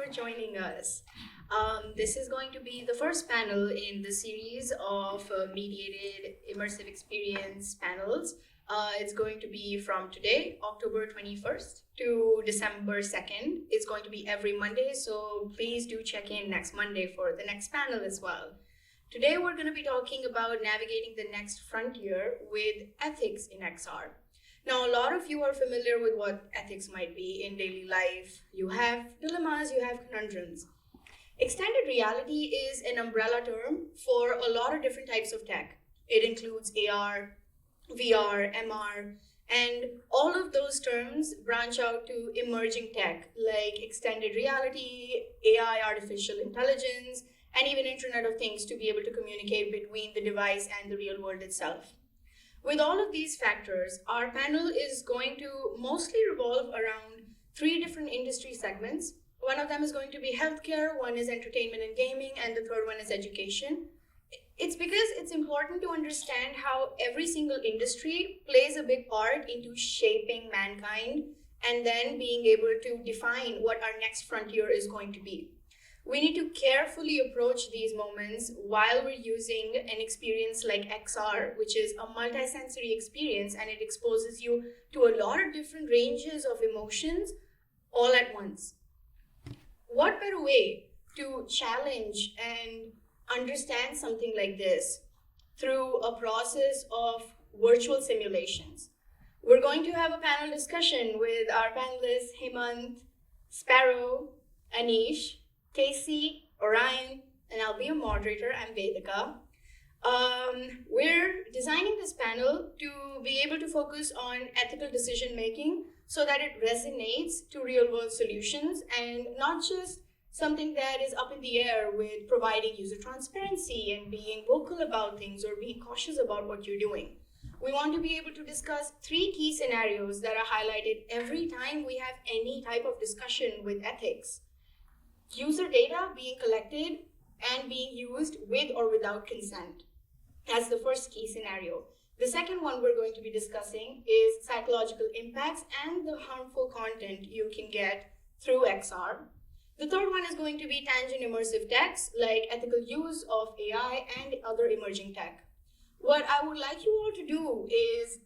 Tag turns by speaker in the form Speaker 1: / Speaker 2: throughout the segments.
Speaker 1: for joining us. This is going to be the first panel in the series of mediated immersive experience panels. It's going to be from today, October 21st, to December 2nd. It's going to be every Monday, so please do check in next Monday for the next panel as well. Today, we're going to be talking about navigating the next frontier with ethics in XR. Now, a lot of you are familiar with what ethics might be in daily life. You have dilemmas, you have conundrums. Extended reality is an umbrella term for a lot of different types of tech. It includes AR, VR, MR, and all of those terms branch out to emerging tech like extended reality, AI, artificial intelligence, and even Internet of Things to be able to communicate between the device and the real world itself. With all of these factors, our panel is going to mostly revolve around three different industry segments. One of them is going to be healthcare, one is entertainment and gaming, and the third one is education. It's because it's important to understand how every single industry plays a big part into shaping mankind and then being able to define what our next frontier is going to be. We need to carefully approach these moments while we're using an experience like XR, which is a multisensory experience, and it exposes you to a lot of different ranges of emotions all at once. What better way to challenge and understand something like this through a process of virtual simulations? We're going to have a panel discussion with our panelists Hemant, Sparrow, Anish, Casey, Orion, and I'll be your moderator. I'm Vedika. We're designing this panel to be able to focus on ethical decision making so that it resonates to real world solutions and not just something that is up in the air with providing user transparency and being vocal about things or being cautious about what you're doing. We want to be able to discuss three key scenarios that are highlighted every time we have any type of discussion with ethics. User data being collected and being used with or without consent. That's the first key scenario. The second one we're going to be discussing is psychological impacts and the harmful content you can get through XR. The third one is going to be tangent immersive techs like ethical use of AI and other emerging tech. What I would like you all to do is,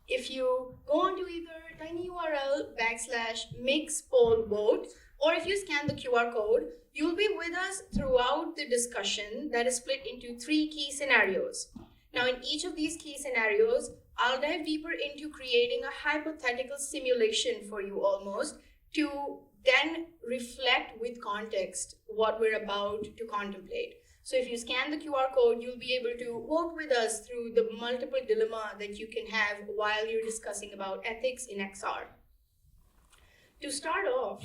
Speaker 1: if you go onto either tinyurl/mixpollvote, or if you scan the QR code, you'll be with us throughout the discussion that is split into three key scenarios. Now, in each of these key scenarios, I'll dive deeper into creating a hypothetical simulation for you almost to then reflect with context what we're about to contemplate. So if you scan the QR code, you'll be able to vote with us through the multiple dilemma that you can have while you're discussing about ethics in XR. To start off,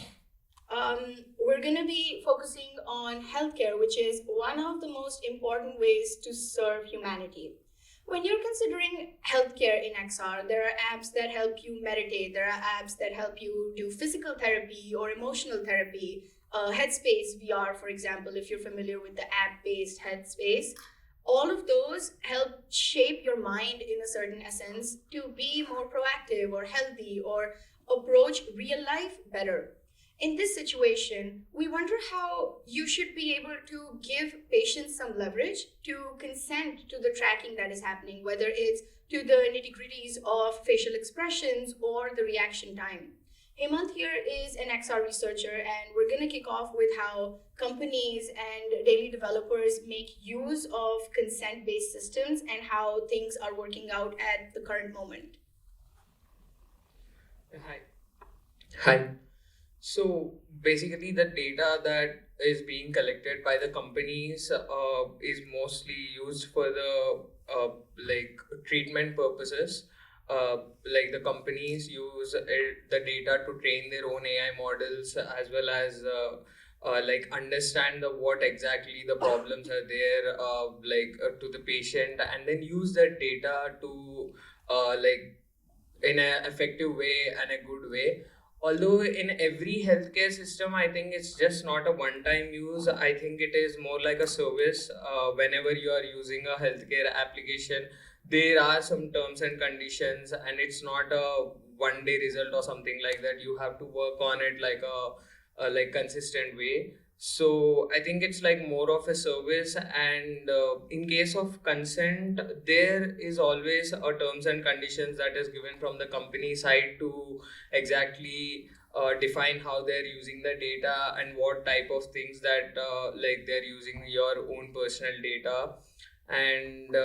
Speaker 1: we're going to be focusing on healthcare, which is one of the most important ways to serve humanity. When you're considering healthcare in XR, there are apps that help you meditate. There are apps that help you do physical therapy or emotional therapy. Headspace VR, for example, if you're familiar with the app-based Headspace, all of those help shape your mind in a certain essence to be more proactive or healthy or approach real life better. In this situation, we wonder how you should be able to give patients some leverage to consent to the tracking that is happening, whether it's to the nitty-gritties of facial expressions or the reaction time. Hemant here is an XR researcher, and we're going to kick off with how companies and daily developers make use of consent-based systems and how things are working out at the current moment.
Speaker 2: Hi. So basically, the data that is being collected by the companies is mostly used for the treatment purposes. Like the companies use the data to train their own AI models as well as understand what exactly the problems are there to the patient, and then use that data to in an effective way and a good way. Although in every healthcare system, I think it's just not a one-time use. I think it is more like a service. Whenever you are using a healthcare application, there are some terms and conditions, and it's not a one-day result or something like that. You have to work on it like a like consistent way. So I think it's like more of a service, and in case of consent, there is always a terms and conditions that is given from the company side to exactly define how they're using the data and what type of things that like they're using your own personal data. And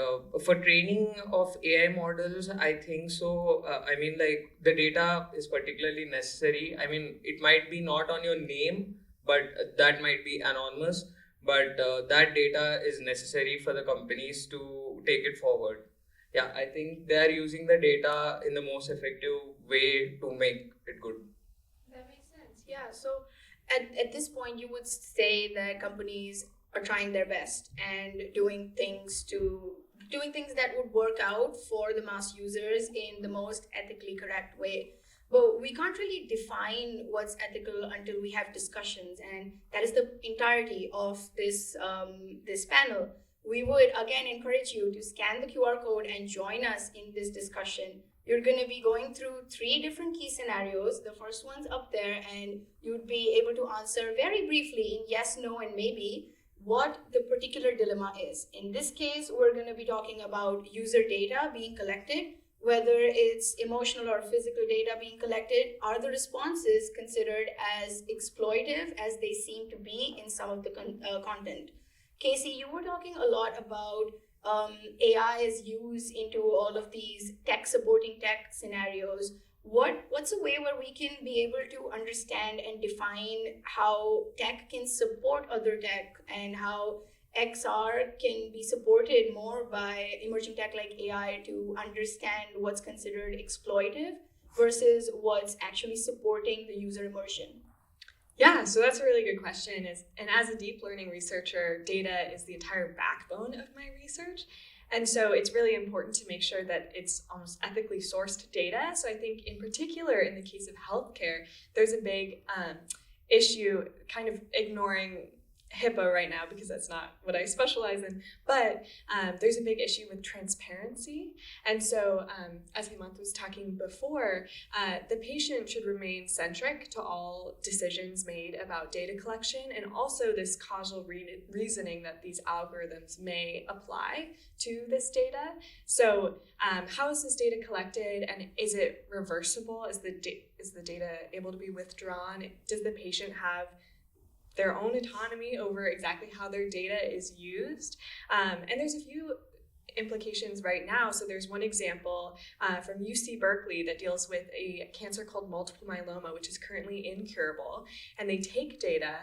Speaker 2: for training of AI models, I think so. I mean, like the data is particularly necessary. I mean, it might be not on your name, but that might be anonymous. But that data is necessary for the companies to take it forward. Yeah, I think they are using the data in the most effective way to make it good.
Speaker 1: That makes sense. Yeah. So at this point, you would say that companies are trying their best and doing things that would work out for the mass users in the most ethically correct way. But we can't really define what's ethical until we have discussions, and that is the entirety of this panel. We would again encourage you to scan the QR code and join us in this discussion. You're going to be going through three different key scenarios. The first one's up there, and you'd be able to answer very briefly in yes, no, and maybe what the particular dilemma is. In this case, we're going to be talking about user data being collected, whether it's emotional or physical data being collected. Are the responses considered as exploitive as they seem to be in some of the content? Casey, you were talking a lot about AI is used into all of these tech supporting tech scenarios. What's a way where we can be able to understand and define how tech can support other tech, and how XR can be supported more by emerging tech like AI to understand what's considered exploitive versus what's actually supporting the user immersion?
Speaker 3: Yeah, so that's a really good question. And as a deep learning researcher, data is the entire backbone of my research. And so it's really important to make sure that it's almost ethically sourced data. So I think in particular, in the case of healthcare, there's a big issue kind of ignoring HIPAA right now because that's not what I specialize in, but there's a big issue with transparency. And so as Hemant was talking before, the patient should remain centric to all decisions made about data collection, and also this causal reasoning that these algorithms may apply to this data. So how is this data collected, and is it reversible? Is the data able to be withdrawn? Does the patient have their own autonomy over exactly how their data is used? And there's a few implications right now. So there's one example from UC Berkeley that deals with a cancer called multiple myeloma, which is currently incurable. And they take data,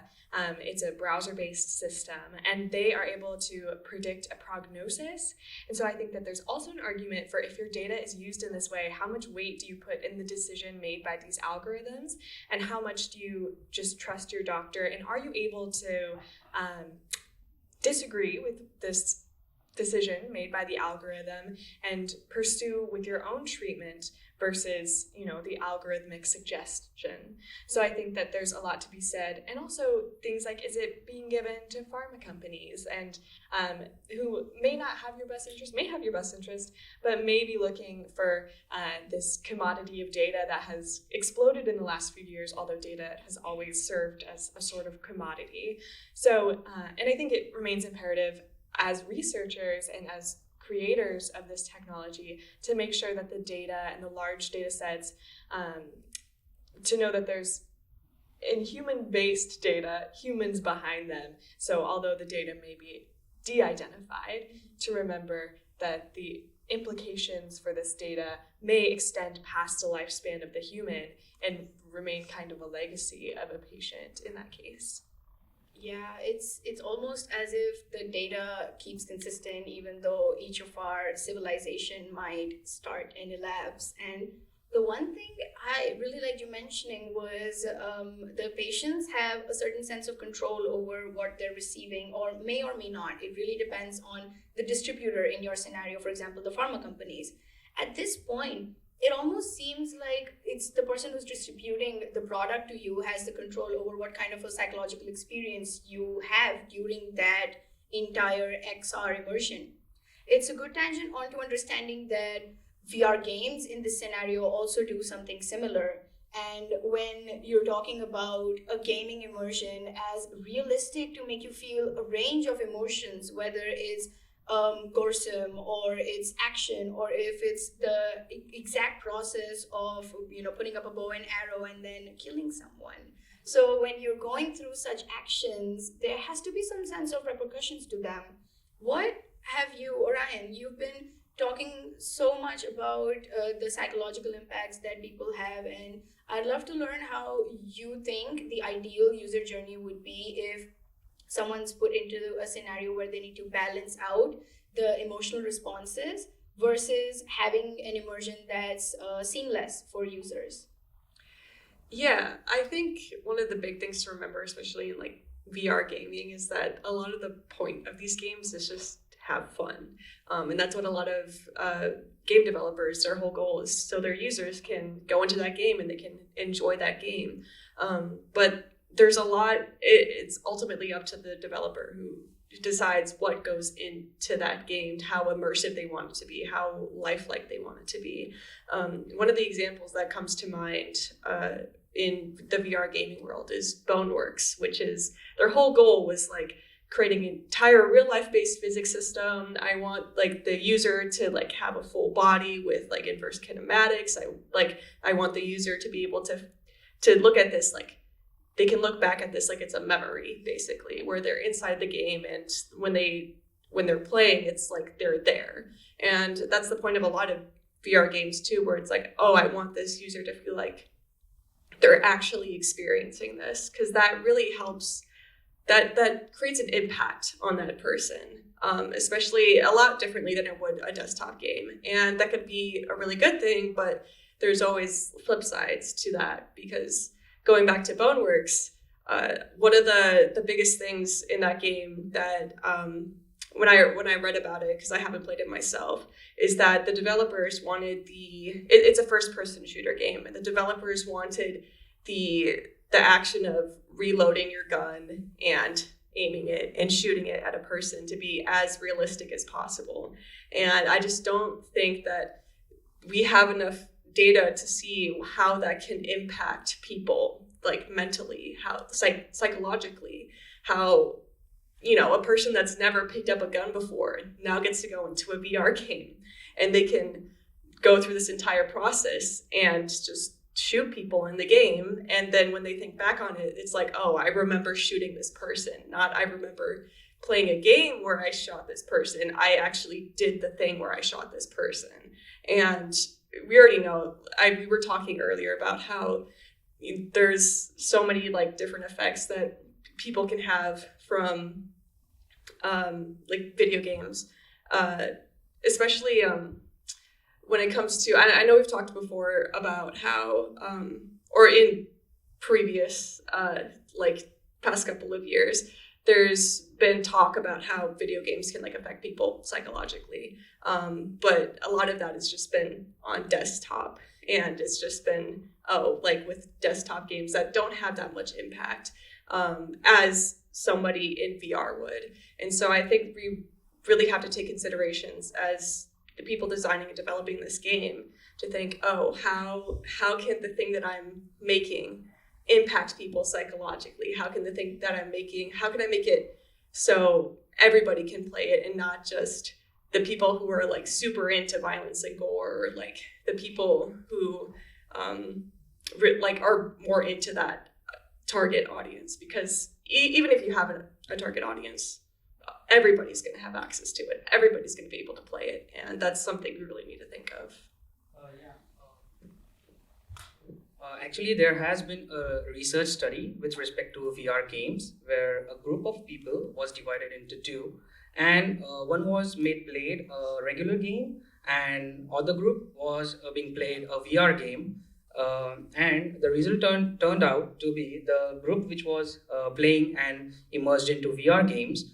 Speaker 3: it's a browser-based system, and they are able to predict a prognosis. And so I think that there's also an argument for, if your data is used in this way, how much weight do you put in the decision made by these algorithms? And how much do you just trust your doctor? And are you able to disagree with this decision made by the algorithm and pursue with your own treatment versus, the algorithmic suggestion? So I think that there's a lot to be said. And also things like, is it being given to pharma companies, and who may not have your best interest, may have your best interest, but may be looking for this commodity of data that has exploded in the last few years, although data has always served as a sort of commodity. So, and I think it remains imperative as researchers and as creators of this technology to make sure that the data and the large data sets, to know that there's, in human-based data, humans behind them. So although the data may be de-identified, to remember that the implications for this data may extend past the lifespan of the human and remain kind of a legacy of a patient in that case.
Speaker 1: Yeah, it's almost as if the data keeps consistent, even though each of our civilization might start and elapse. And the one thing I really liked you mentioning was the patients have a certain sense of control over what they're receiving, or may not. It really depends on the distributor in your scenario, for example, the pharma companies. At this point, it almost seems like it's the person who's distributing the product to you has the control over what kind of a psychological experience you have during that entire XR immersion. It's a good tangent on to understanding that VR games in this scenario also do something similar. And when you're talking about a gaming immersion as realistic to make you feel a range of emotions, whether it's gruesome or it's action or if it's the exact process of putting up a bow and arrow and then killing someone. So when you're going through such actions, there has to be some sense of repercussions to them. What have you, Orion, you've been talking so much about the psychological impacts that people have, and I'd love to learn how you think the ideal user journey would be if someone's put into a scenario where they need to balance out the emotional responses versus having an immersion that's seamless for users.
Speaker 3: Yeah, I think one of the big things to remember, especially in like VR gaming, is that a lot of the point of these games is just have fun. And that's what a lot of game developers, their whole goal is so their users can go into that game and they can enjoy that game. But there's a lot, it's ultimately up to the developer who decides what goes into that game, how immersive they want it to be, how lifelike they want it to be. One of the examples that comes to mind in the VR gaming world is Boneworks, which is their whole goal was like creating an entire real life based physics system. I want like the user to like have a full body with like inverse kinematics. I want the user to be able to look at this like they can look back at this like it's a memory, basically, where they're inside the game, and when they're playing, it's like they're there. And that's the point of a lot of VR games too, where it's like, oh, I want this user to feel like they're actually experiencing this, because that really helps. That creates an impact on that person, especially a lot differently than it would a desktop game. And that could be a really good thing, but there's always flip sides to that, because going back to Boneworks, one of the biggest things in that game that when I read about it, because I haven't played it myself, is that the developers wanted it's a first person shooter game, and the developers wanted the action of reloading your gun and aiming it and shooting it at a person to be as realistic as possible. And I just don't think that we have enough data to see how that can impact people, like mentally, how psychologically, how a person that's never picked up a gun before now gets to go into a VR game, and they can go through this entire process and just shoot people in the game. And then when they think back on it, it's like, oh, I remember shooting this person, not I remember playing a game where I shot this person. I actually did the thing where I shot this person. And we already know, we were talking earlier about how there's so many like different effects that people can have from like video games, especially when it comes to, I know we've talked before about how, or in previous like past couple of years, there's been talk about how video games can like affect people psychologically, but a lot of that has just been on desktop, and it's just been like with desktop games that don't have that much impact as somebody in VR would. And so I think we really have to take considerations as the people designing and developing this game to think, oh, how can the thing that I'm making impact people psychologically? How can the thing that I'm making, how can I make it so everybody can play it, and not just the people who are like super into violence and gore, or like the people who like are more into that target audience? Because even if you have a target audience, everybody's going to have access to it. Everybody's going to be able to play it. And that's something we really need to think of.
Speaker 2: Actually, there has been a research study with respect to VR games where a group of people was divided into two, and one was played a regular game, and other group was being played a VR game. And the result turned out to be the group which was playing and immersed into VR games.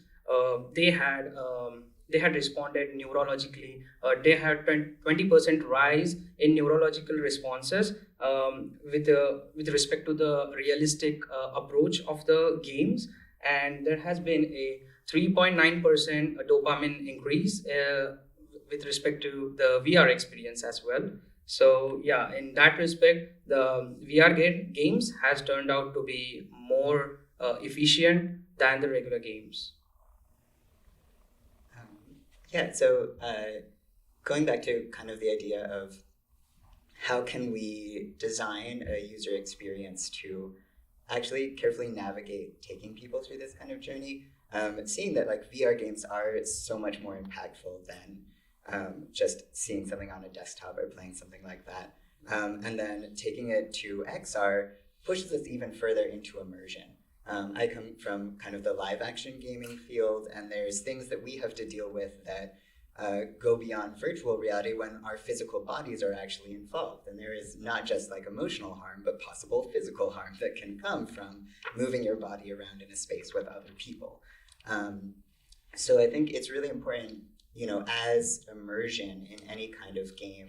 Speaker 2: They had responded neurologically. They had 20% rise in neurological responses with respect to the realistic approach of the games, and there has been a 3.9% dopamine increase with respect to the VR experience as well. So yeah, in that respect, the games has turned out to be more efficient than the regular games.
Speaker 4: Yeah, so going back to kind of the idea of how can we design a user experience to actually carefully navigate taking people through this kind of journey, seeing that like VR games are so much more impactful than just seeing something on a desktop or playing something like that. And then taking it to XR pushes us even further into immersion. I come from kind of the live action gaming field, and there's things that we have to deal with that go beyond virtual reality when our physical bodies are actually involved. And there is not just like emotional harm, but possible physical harm that can come from moving your body around in a space with other people. So I think it's really important, as immersion in any kind of game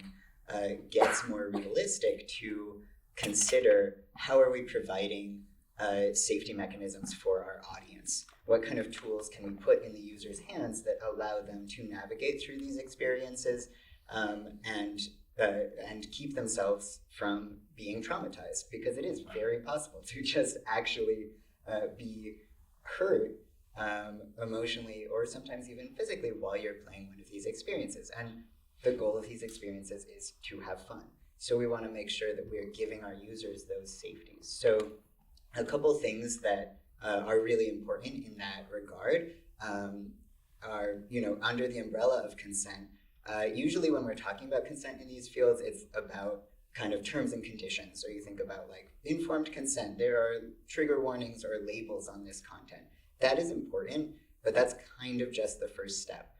Speaker 4: gets more realistic, to consider how are we providing safety mechanisms for our audience. What kind of tools can we put in the user's hands that allow them to navigate through these experiences and keep themselves from being traumatized? Because it is very possible to just actually be hurt emotionally or sometimes even physically while you're playing one of these experiences. And the goal of these experiences is to have fun. So we want to make sure that we're giving our users those safeties. So a couple things that are really important in that regard are, under the umbrella of consent. Usually when we're talking about consent in these fields, it's about kind of terms and conditions. Or you think about like informed consent. There are trigger warnings or labels on this content. That is important, but that's kind of just the first step.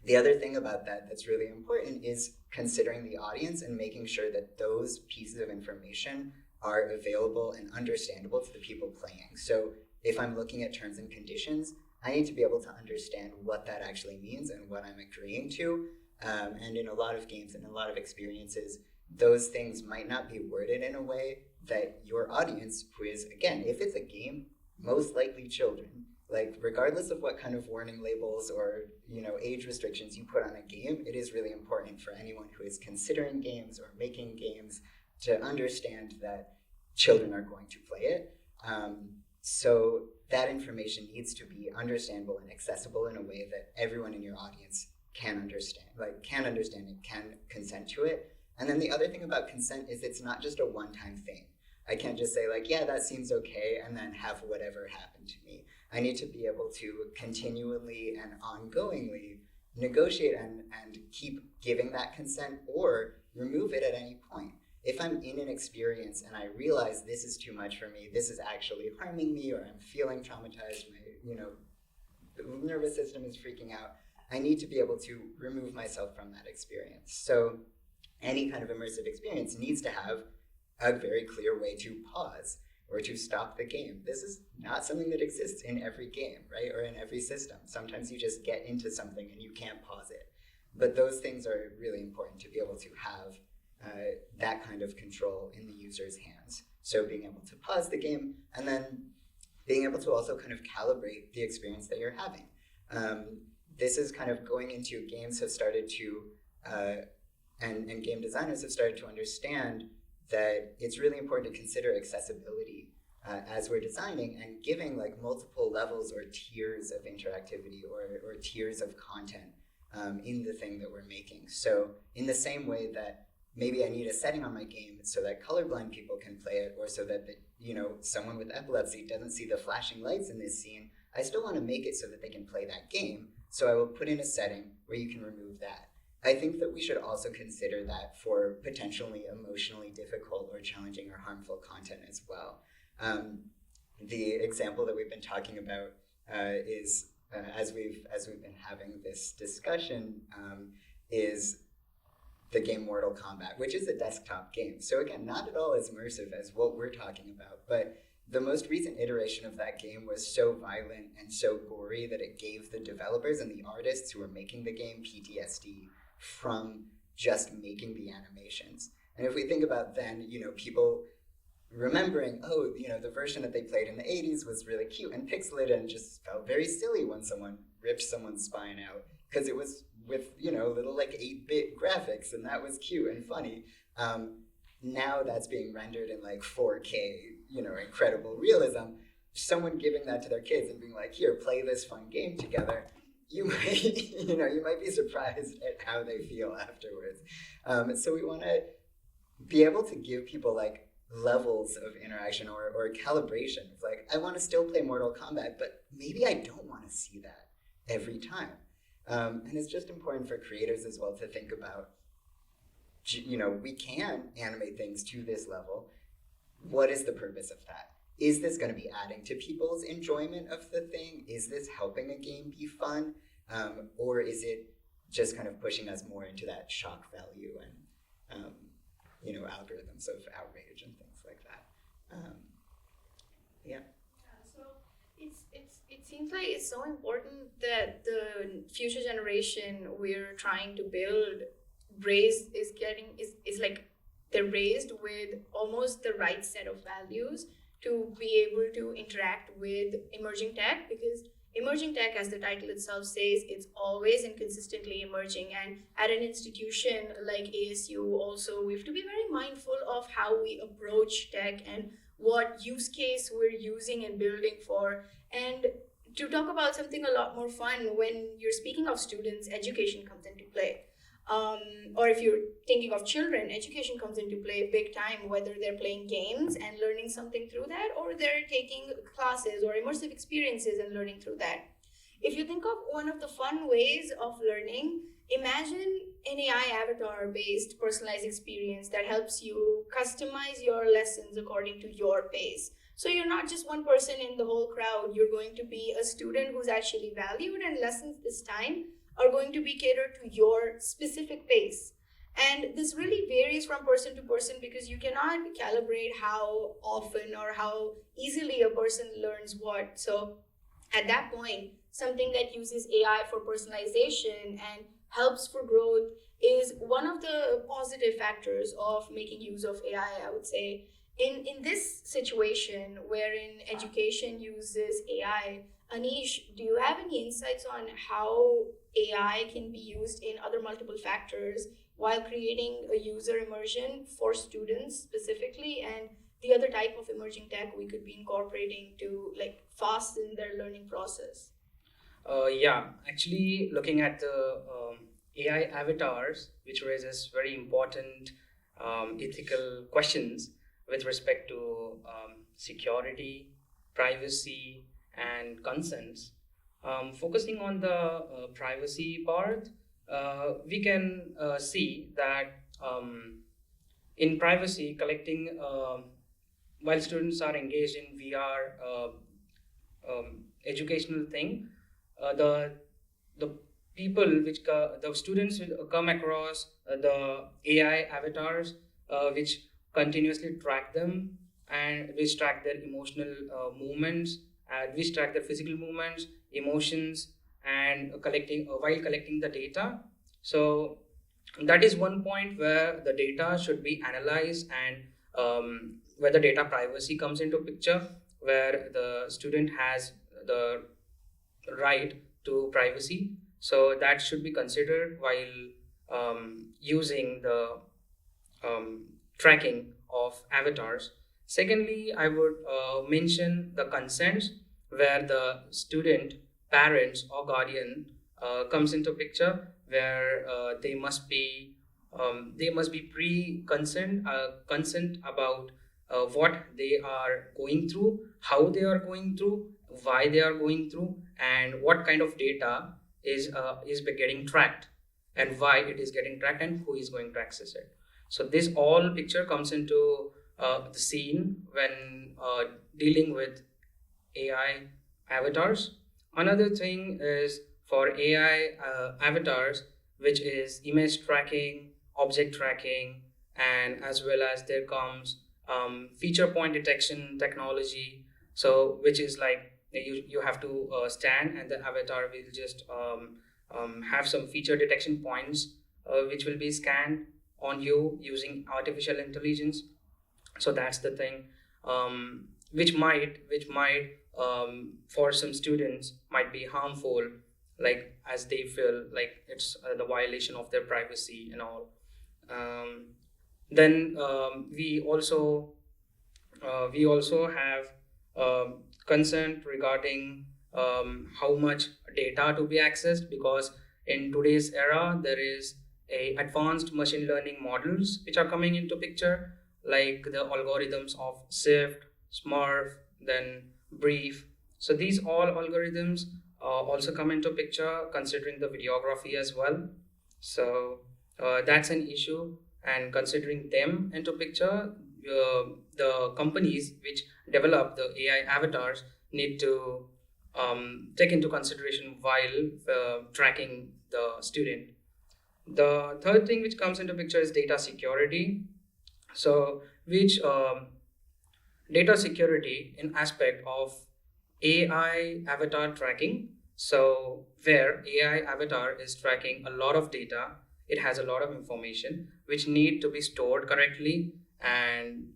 Speaker 4: The other thing about that that's really important is considering the audience and making sure that those pieces of information are available and understandable to the people playing. So if I'm looking at terms and conditions, I need to be able to understand what that actually means and what I'm agreeing to. And in a lot of games and a lot of experiences, those things might not be worded in a way that your audience, who is, again, if it's a game, most likely children, like regardless of what kind of warning labels or age restrictions you put on a game, it is really important for anyone who is considering games or making games to understand that children are going to play it. So that information needs to be understandable and accessible in a way that everyone in your audience can understand it, can consent to it. And then the other thing about consent is it's not just a one-time thing. I can't just say like, yeah, that seems okay, and then have whatever happen to me. I need to be able to continually and ongoingly negotiate and keep giving that consent or remove it at any point. If I'm in an experience and I realize this is too much for me, this is actually harming me, or I'm feeling traumatized, my nervous system is freaking out, I need to be able to remove myself from that experience. So any kind of immersive experience needs to have a very clear way to pause or to stop the game. This is not something that exists in every game, right? Or in every system. Sometimes you just get into something and you can't pause it. But those things are really important to be able to have that kind of control in the user's hands. So being able to pause the game and then being able to also kind of calibrate the experience that you're having. This is kind of going into games have started to, and game designers have started to understand that it's really important to consider accessibility as we're designing and giving like multiple levels or tiers of interactivity or tiers of content in the thing that we're making. So in the same way that maybe I need a setting on my game so that colorblind people can play it, or so that someone with epilepsy doesn't see the flashing lights in this scene, I still want to make it so that they can play that game. So I will put in a setting where you can remove that. I think that we should also consider that for potentially emotionally difficult or challenging or harmful content as well. The example that we've been talking about is, as we've been having this discussion, is the game Mortal Kombat, which is a desktop game. So again, not at all as immersive as what we're talking about, but the most recent iteration of that game was so violent and so gory that it gave the developers and the artists who were making the game PTSD from just making the animations. And if we think about then, people remembering, the version that they played in the 80s was really cute and pixelated and just felt very silly when someone ripped someone's spine out. because it was with little like 8-bit graphics, and that was cute and funny. Now that's being rendered in like 4K, incredible realism. Someone giving that to their kids and being like, here, play this fun game together, you might you might be surprised at how they feel afterwards. So we want to be able to give people like levels of interaction or calibration. It's like, I want to still play Mortal Kombat, but maybe I don't want to see that every time. And it's just important for creators as well to think about, we can animate things to this level. What is the purpose of that? Is this going to be adding to people's enjoyment of the thing? Is this helping a game be fun? Or is it just kind of pushing us more into that shock value and, algorithms of outrage and things like that? Yeah.
Speaker 1: So it seems like it's so important that the future generation we're trying to build is like they're raised with almost the right set of values to be able to interact with emerging tech, because emerging tech, as the title itself says, it's always and consistently emerging. And at an institution like ASU also, we have to be very mindful of how we approach tech and what use case we're using and building for. And to talk about something a lot more fun, when you're speaking of students, education comes into play. Or if you're thinking of children, education comes into play big time, whether they're playing games and learning something through that, or they're taking classes or immersive experiences and learning through that. If you think of one of the fun ways of learning, imagine an AI avatar based personalized experience that helps you customize your lessons according to your pace. So you're not just one person in the whole crowd, you're going to be a student who's actually valued, and lessons this time are going to be catered to your specific pace. And this really varies from person to person, because you cannot calibrate how often or how easily a person learns what. So at that point, something that uses AI for personalization and helps for growth is one of the positive factors of making use of AI, I would say. In this situation wherein education uses AI, Anish, do you have any insights on how AI can be used in other multiple factors while creating a user immersion for students specifically, and the other type of emerging tech we could be incorporating to like fasten their learning process?
Speaker 5: Yeah, actually, looking at the AI avatars, which raises very important ethical questions with respect to security, privacy, and consents. Focusing on the privacy part, we can see that in privacy, collecting while students are engaged in VR educational thing, the people the students will come across the AI avatars which continuously track them, and which track their emotional movements, which track their physical movements, emotions, and while collecting the data. So that is one point where the data should be analyzed, and where the data privacy comes into picture, where the student has the right to privacy. So that should be considered while using the tracking of avatars. Secondly, I would mention the consents, where the student, parents, or guardian comes into picture, where they must be consent about what they are going through, how they are going through, why they are going through, and what kind of data is getting tracked, and why it is getting tracked, and who is going to access it. So this all picture comes into the scene when dealing with AI avatars. Another thing is for AI avatars, which is image tracking, object tracking, and as well as there comes feature point detection technology. So which is like you have to stand, and the avatar will just have some feature detection points which will be scanned on you using artificial intelligence. So that's the thing, which might for some students might be harmful, like as they feel like it's the violation of their privacy and all. Then we also have concern regarding how much data to be accessed, because in today's era there is a advanced machine learning models which are coming into picture, like the algorithms of sift, smurf, then brief. So these all algorithms also come into picture, considering the videography as well. So that's an issue, and considering them into picture, the companies which develop the AI avatars need to take into consideration while tracking the student. The third thing which comes into picture is data security. So which data security in aspect of AI avatar tracking. So where AI avatar is tracking a lot of data, it has a lot of information which need to be stored correctly, and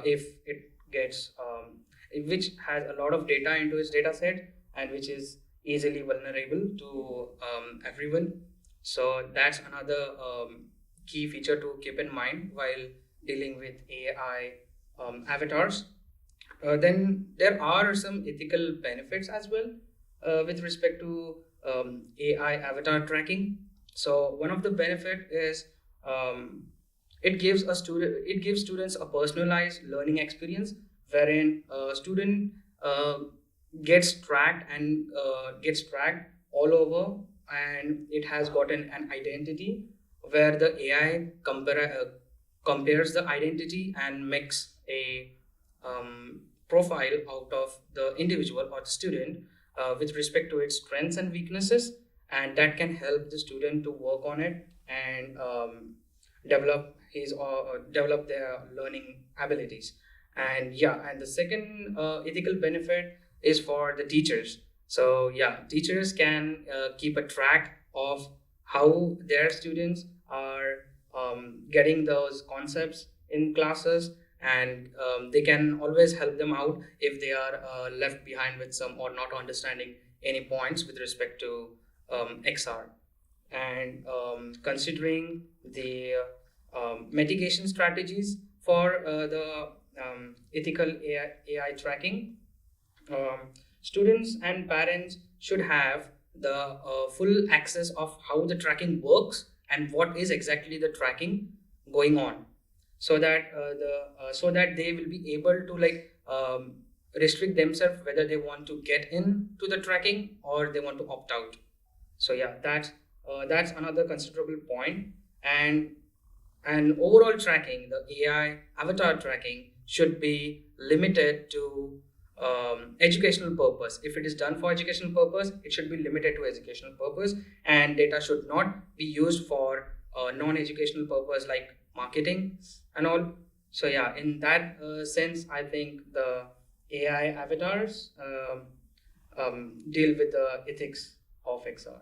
Speaker 5: if it gets which has a lot of data into its data set, and which is easily vulnerable to everyone. So that's another key feature to keep in mind while dealing with AI avatars. Then there are some ethical benefits as well with respect to AI avatar tracking. So one of the benefit is um, it gives students a personalized learning experience, wherein a student uh, gets tracked all over, and it has gotten an identity where the AI compares the identity and makes a profile out of the individual or the student with respect to its strengths and weaknesses, and that can help the student to work on it and develop their learning abilities. And yeah, and the second ethical benefit is for the teachers. So yeah, teachers can keep a track of how their students are getting those concepts in classes, and they can always help them out if they are left behind with some or not understanding any points with respect to XR. And considering the mitigation strategies for the ethical AI tracking, students and parents should have the full access of how the tracking works and what is exactly the tracking going on, so that so that they will be able to like restrict themselves whether they want to get into the tracking or they want to opt out. So yeah, that's another considerable point. And overall tracking, the AI avatar tracking should be limited to educational purpose. If it is done for educational purpose, it should be limited to educational purpose, and data should not be used for non-educational purpose like marketing and all. So yeah, in that sense, I think the AI avatars deal with the ethics of XR.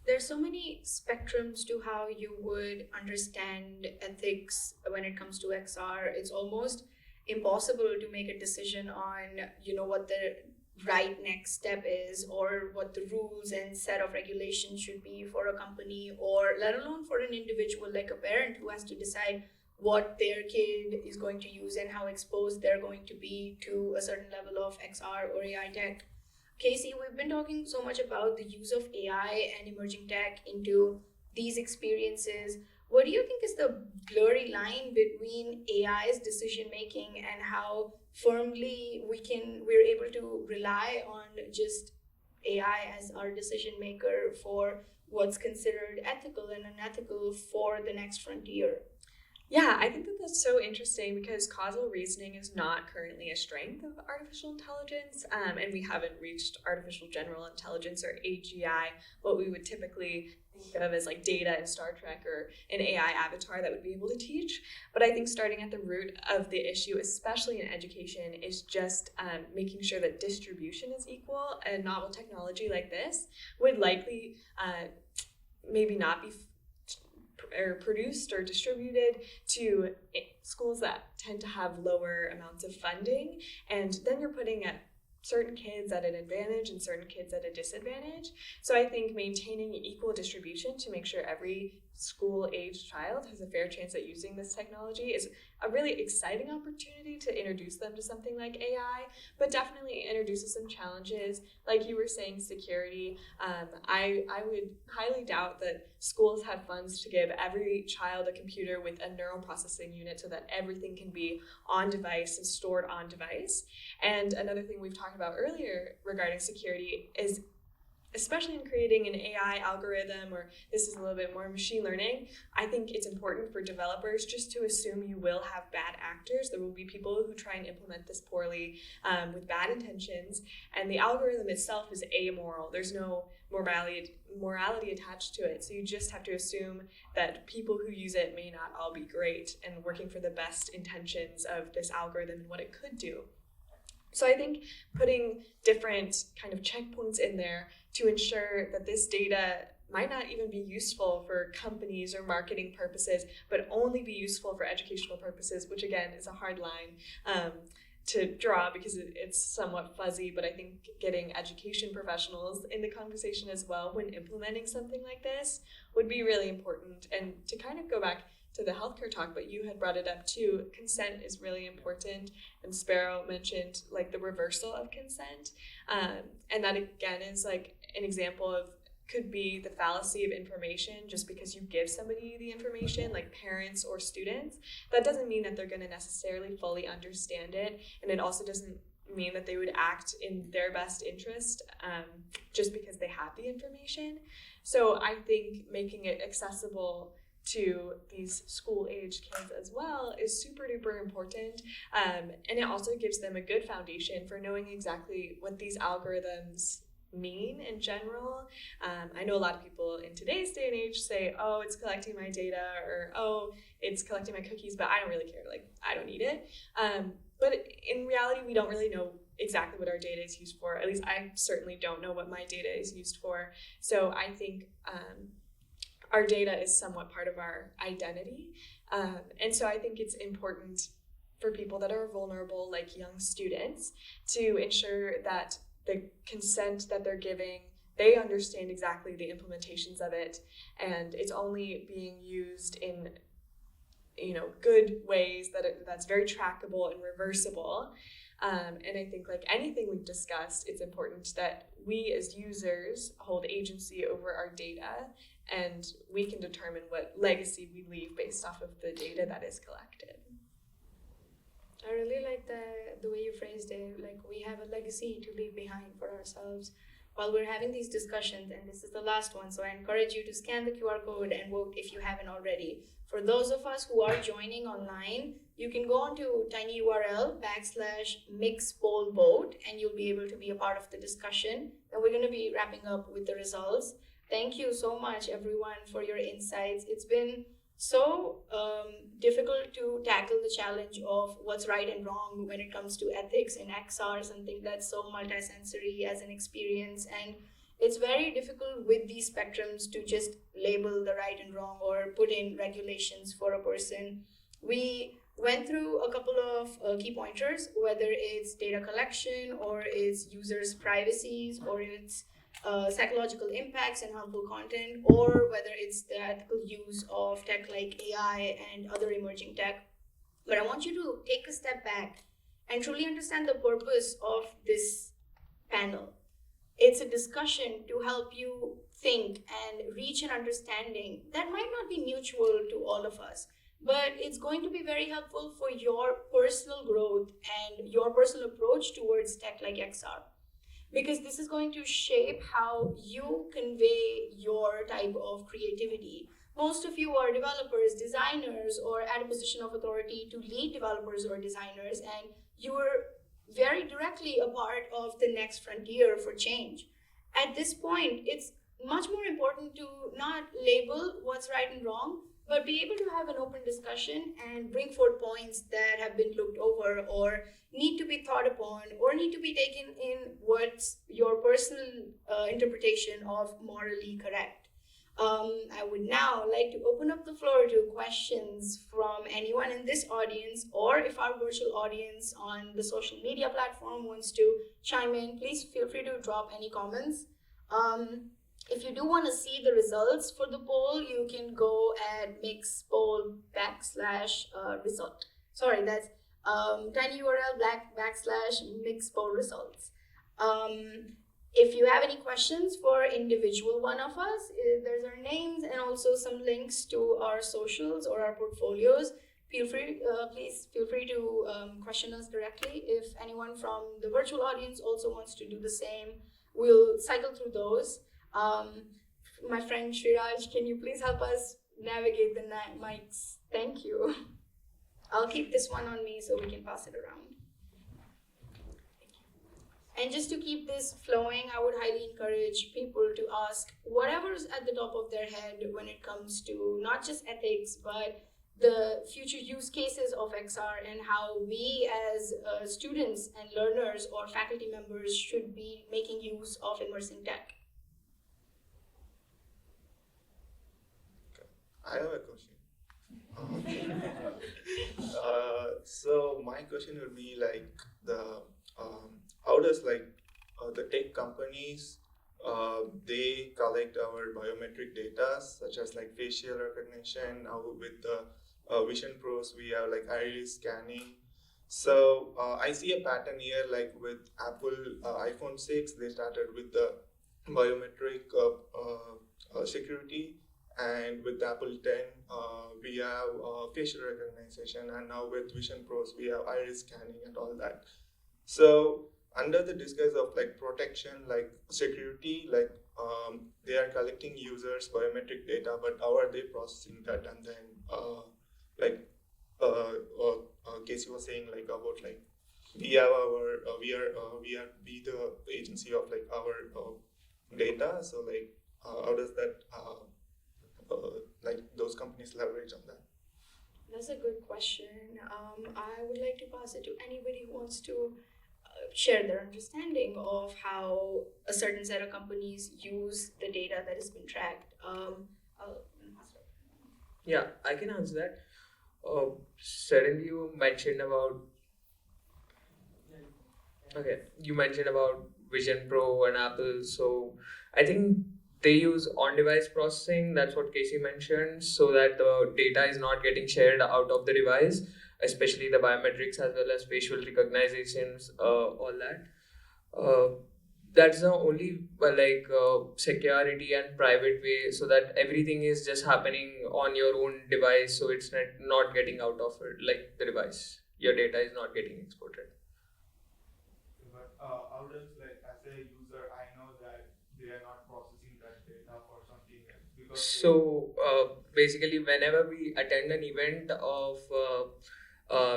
Speaker 1: There's so many spectrums to how you would understand ethics when it comes to XR. It's almost impossible to make a decision on, what the right next step is, or what the rules and set of regulations should be for a company, or let alone for an individual like a parent who has to decide what their kid is going to use and how exposed they're going to be to a certain level of XR or AI tech. Casey, we've been talking so much about the use of AI and emerging tech into these experiences. What do you think is the blurry line between AI's decision making and how firmly we're able to rely on just AI as our decision maker for what's considered ethical and unethical for the next frontier?
Speaker 3: Yeah, I think that that's so interesting because causal reasoning is not currently a strength of artificial intelligence, and we haven't reached artificial general intelligence or AGI, what we would typically think of as like data in Star Trek or an AI avatar that would be able to teach. But I think starting at the root of the issue, especially in education, is just making sure that distribution is equal. A novel technology like this would likely maybe not be produced or distributed to schools that tend to have lower amounts of funding, and then you're putting at certain kids at an advantage and certain kids at a disadvantage. So I think maintaining equal distribution to make sure every school-age child has a fair chance at using this technology is a really exciting opportunity to introduce them to something like AI, but definitely introduces some challenges. Like you were saying, security. I would highly doubt that schools have funds to give every child a computer with a neural processing unit so that everything can be on device and stored on device. And another thing we've talked about earlier regarding security is, especially in creating an AI algorithm, or this is a little bit more machine learning, I think it's important for developers just to assume you will have bad actors. There will be people who try and implement this poorly with bad intentions, and the algorithm itself is amoral. There's no morality attached to it, so you just have to assume that people who use it may not all be great and working for the best intentions of this algorithm and what it could do. So I think putting different kind of checkpoints in there to ensure that this data might not even be useful for companies or marketing purposes, but only be useful for educational purposes, which again is a hard line to draw because it's somewhat fuzzy, but I think getting education professionals in the conversation as well when implementing something like this would be really important. And to kind of go back to the healthcare talk, but you had brought it up too, consent is really important. And Sparrow mentioned like the reversal of consent. And that again is like an example of, could be the fallacy of information. Just because you give somebody the information, like parents or students, that doesn't mean that they're going to necessarily fully understand it. And it also doesn't mean that they would act in their best interest just because they have the information. So I think making it accessible to these school-age kids as well is super duper important, and it also gives them a good foundation for knowing exactly what these algorithms mean in general. I know a lot of people in today's day and age say, oh, it's collecting my data, or oh, it's collecting my cookies, but I don't really care, like I don't need it. But in reality, we don't really know exactly what our data is used for. At least I certainly don't know what my data is used for. So I think our data is somewhat part of our identity. And so I think it's important for people that are vulnerable, like young students, to ensure that the consent that they're giving, they understand exactly the implications of it, and it's only being used in good ways that's very trackable and reversible. And I think like anything we've discussed, it's important that we as users hold agency over our data, and we can determine what legacy we leave based off of the data that is collected.
Speaker 1: I really like the way you phrased it. Like, we have a legacy to leave behind for ourselves while we're having these discussions, and this is the last one. So I encourage you to scan the QR code and vote if you haven't already. For those of us who are joining online, you can go on to tinyurl /mixpollvote, and you'll be able to be a part of the discussion. And we're going to be wrapping up with the results. Thank you so much, everyone, for your insights. It's been so difficult to tackle the challenge of what's right and wrong when it comes to ethics in XR, something that's so multisensory as an experience. And it's very difficult with these spectrums to just label the right and wrong or put in regulations for a person. We went through a couple of key pointers, whether it's data collection or it's users' privacies or it's psychological impacts and harmful content, or whether it's the ethical use of tech like AI and other emerging tech. But I want you to take a step back and truly understand the purpose of this panel. It's a discussion to help you think and reach an understanding that might not be mutual to all of us, but it's going to be very helpful for your personal growth and your personal approach towards tech like XR. Because this is going to shape how you convey your type of creativity. Most of you are developers, designers, or at a position of authority to lead developers or designers, and you're very directly a part of the next frontier for change. At this point, it's much more important to not label what's right and wrong, but be able to have an open discussion and bring forth points that have been looked over or need to be thought upon or need to be taken in what's your personal interpretation of morally correct. I would now like to open up the floor to questions from anyone in this audience, or if our virtual audience on the social media platform wants to chime in, please feel free to drop any comments. If you do want to see the results for the poll, you can go at mixpoll /result. Sorry, that's tiny URL /mixpoll results. If you have any questions for individual one of us, there's our names and also some links to our socials or our portfolios. Please feel free to question us directly. If anyone from the virtual audience also wants to do the same, we'll cycle through those. My friend Shriraj, can you please help us navigate the mics? Thank you. I'll keep this one on me so we can pass it around. And just to keep this flowing, I would highly encourage people to ask whatever's at the top of their head when it comes to not just ethics, but the future use cases of XR and how we as students and learners or faculty members should be making use of immersing tech.
Speaker 6: I have a question. So my question would be like how does the tech companies they collect our biometric data such as like facial recognition. Now with the Vision Pros we have like iris scanning. So I see a pattern here, like with Apple iPhone 6 they started with the biometric security, and with Apple 10 we have facial recognition, and now with Vision Pros we have iris scanning and all that. So under the disguise of like protection, like security, like they are collecting users biometric data, but how are they processing that? And then Casey was saying like about like we have our we are the agency of like our data. So like how does that like those companies leverage on that?
Speaker 1: That's a good question. I would like to pass it to anybody who wants to share their understanding of how a certain set of companies use the data that has been tracked.
Speaker 2: Yeah, I can answer that. Certainly, you mentioned about Vision Pro and Apple. So I think they use on-device processing. That's what Casey mentioned, so that the data is not getting shared out of the device, especially the biometrics as well as facial recognitions, all that. That's the only security and private way, so that everything is just happening on your own device, so it's not getting out of it, like the device. Your data is not getting exported.
Speaker 7: But how does, like, as a user, I know that they are not processing that data for something else? Because
Speaker 2: So basically, whenever we attend an event of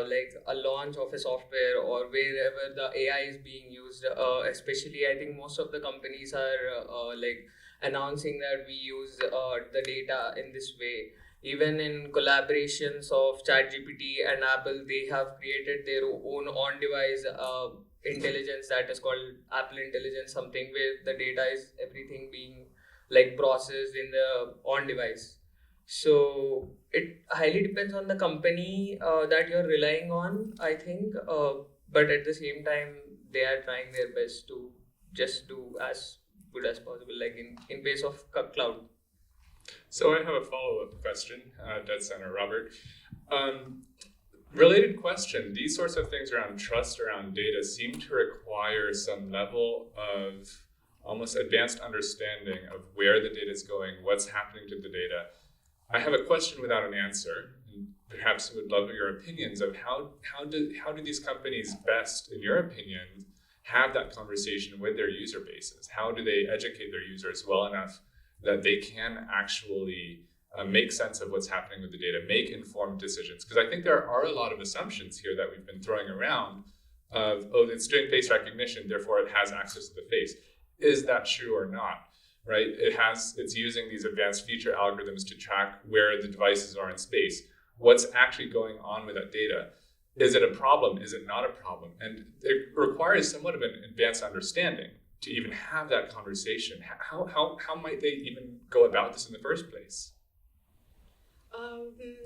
Speaker 2: like a launch of a software, or wherever the AI is being used, especially I think most of the companies are like announcing that we use the data in this way. Even in collaborations of ChatGPT and Apple, they have created their own on-device intelligence that is called Apple Intelligence, something where the data is everything being like processed in the on-device. So it highly depends on the company that you're relying on, I think. But at the same time, they are trying their best to just do as good as possible, like in case of cloud.
Speaker 8: So I have a follow-up question, Dead Center Robert. Related question, these sorts of things around trust around data seem to require some level of almost advanced understanding of where the data is going, what's happening to the data. I have a question without an answer, and perhaps would love your opinions of how do these companies best, in your opinion, have that conversation with their user bases? How do they educate their users well enough that they can actually make sense of what's happening with the data, make informed decisions? Because I think there are a lot of assumptions here that we've been throwing around of, oh, it's doing face recognition, therefore it has access to the face. Is that true or not? Right? It's using these advanced feature algorithms to track where the devices are in space. What's actually going on with that data? Is it a problem? Is it not a problem? And it requires somewhat of an advanced understanding to even have that conversation? How might they even go about this in the first place?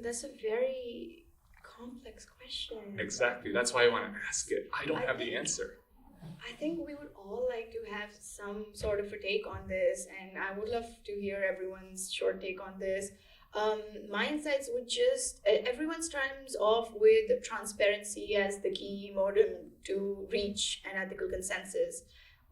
Speaker 1: That's a very complex question.
Speaker 8: Exactly. That's why I want to ask it. I don't
Speaker 1: I
Speaker 8: have the
Speaker 1: think-
Speaker 8: answer.
Speaker 1: I think we would all like to have some sort of a take on this, and I would love to hear everyone's short take on this. My insights would just everyone starts off with transparency as the key modem to reach an ethical consensus,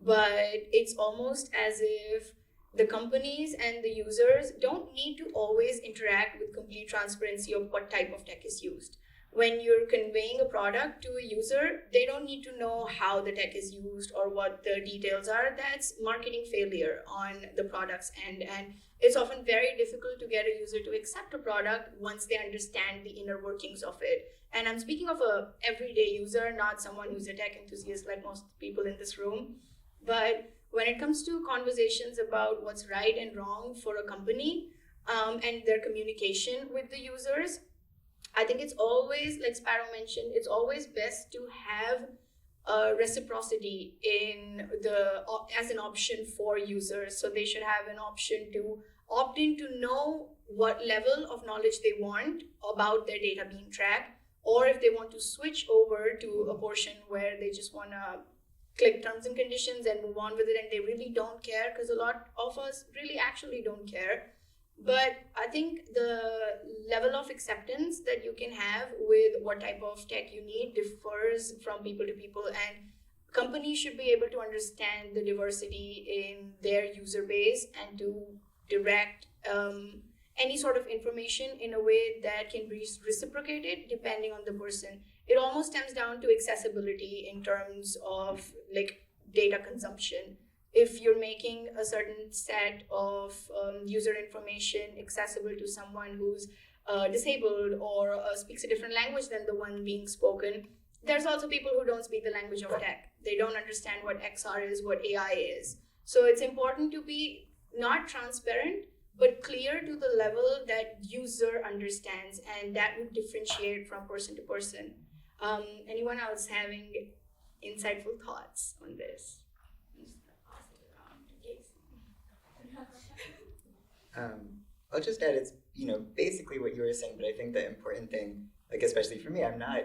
Speaker 1: but it's almost as if the companies and the users don't need to always interact with complete transparency of what type of tech is used. When you're conveying a product to a user, they don't need to know how the tech is used or what the details are. That's marketing failure on the product's end. And it's often very difficult to get a user to accept a product once they understand the inner workings of it. And I'm speaking of a everyday user, not someone who's a tech enthusiast like most people in this room. But when it comes to conversations about what's right and wrong for a company and their communication with the users, I think it's always, like Sparrow mentioned, it's always best to have reciprocity in the as an option for users. So they should have an option to opt in to know what level of knowledge they want about their data being tracked, or if they want to switch over to a portion where they just want to click terms and conditions and move on with it, and they really don't care, because a lot of us really actually don't care. But I think the level of acceptance that you can have with what type of tech you need differs from people to people, and companies should be able to understand the diversity in their user base and to direct any sort of information in a way that can be reciprocated depending on the person. It almost stems down to accessibility in terms of like data consumption. If you're making a certain set of user information accessible to someone who's disabled or speaks a different language than the one being spoken, there's also people who don't speak the language of tech. They don't understand what XR is, what AI is. So it's important to be not transparent, but clear to the level that user understands, and that would differentiate from person to person. Anyone else having insightful thoughts on this?
Speaker 4: I'll just add, it's basically what you were saying, but I think the important thing, like especially for me, I'm not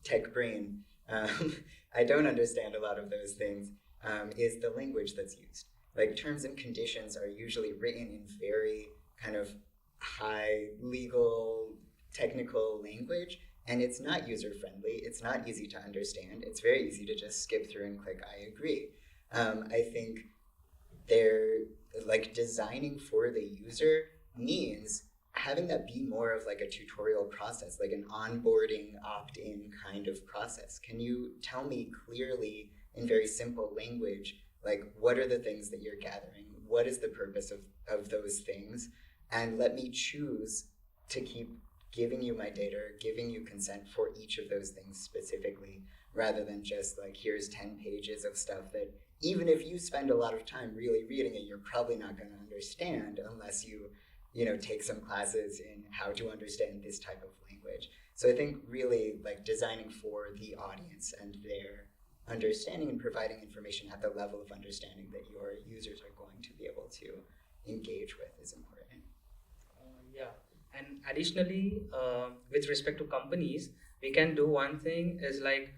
Speaker 4: tech brain. I don't understand a lot of those things. Is the language that's used. Like terms and conditions are usually written in very kind of high legal, technical language, and it's not user friendly. It's not easy to understand. It's very easy to just skip through and click I agree. I think they're like designing for the user means having that be more of like a tutorial process, like an onboarding opt-in kind of process. Can you tell me clearly in very simple language, like what are the things that you're gathering? What is the purpose of those things? And let me choose to keep giving you my data, or giving you consent for each of those things specifically, rather than just like, here's 10 pages of stuff that even if you spend a lot of time really reading it, you're probably not going to understand unless you take some classes in how to understand this type of language. So I think really like designing for the audience and their understanding and providing information at the level of understanding that your users are going to be able to engage with is important.
Speaker 5: Yeah, and additionally, with respect to companies, we can do one thing is like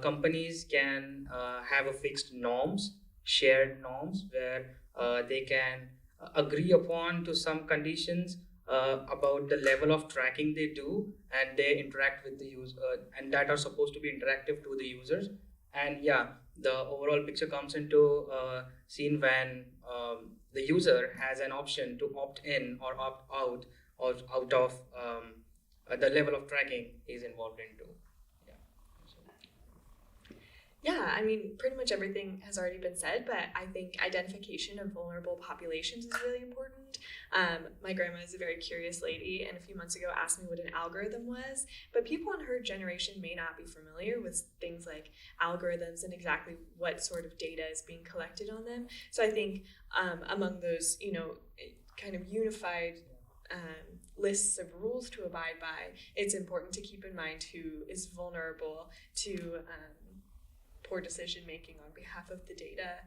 Speaker 5: companies can have a fixed norms, shared norms, where they can agree upon to some conditions about the level of tracking they do, and they interact with the user, and that are supposed to be interactive to the users. And yeah, the overall picture comes into scene when the user has an option to opt in or opt out, or out of the level of tracking he's involved into.
Speaker 3: Yeah, I mean, pretty much everything has already been said, but I think identification of vulnerable populations is really important. My grandma is a very curious lady, and a few months ago asked me what an algorithm was, but people in her generation may not be familiar with things like algorithms and exactly what sort of data is being collected on them. So I think among those, kind of unified lists of rules to abide by, it's important to keep in mind who is vulnerable to poor decision making on behalf of the data,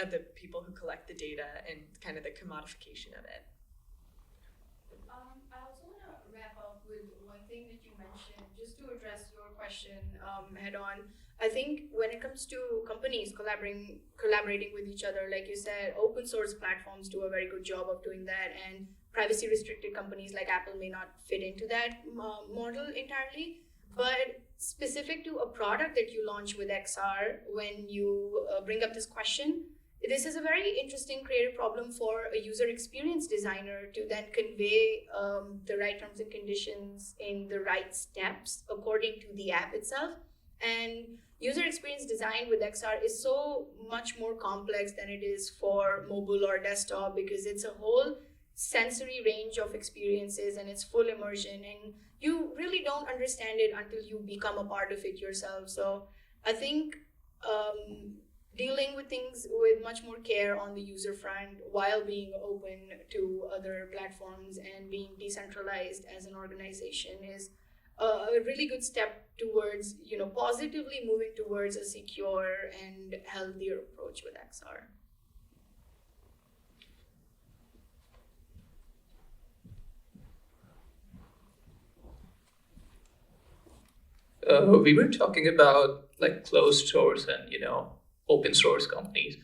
Speaker 3: of the people who collect the data, and kind of the commodification of it.
Speaker 1: I also want to wrap up with one thing that you mentioned, just to address your question head on. I think when it comes to companies collaborating with each other, like you said, open source platforms do a very good job of doing that, and privacy restricted companies like Apple may not fit into that model entirely. But specific to a product that you launch with XR, when you bring up this question, this is a very interesting creative problem for a user experience designer to then convey the right terms and conditions in the right steps according to the app itself. And user experience design with XR is so much more complex than it is for mobile or desktop, because it's a whole sensory range of experiences and it's full immersion, and you really don't understand it until you become a part of it yourself. So I think dealing with things with much more care on the user front while being open to other platforms and being decentralized as an organization is a really good step towards, positively moving towards a secure and healthier approach with XR.
Speaker 2: We were talking about like closed source and open source companies.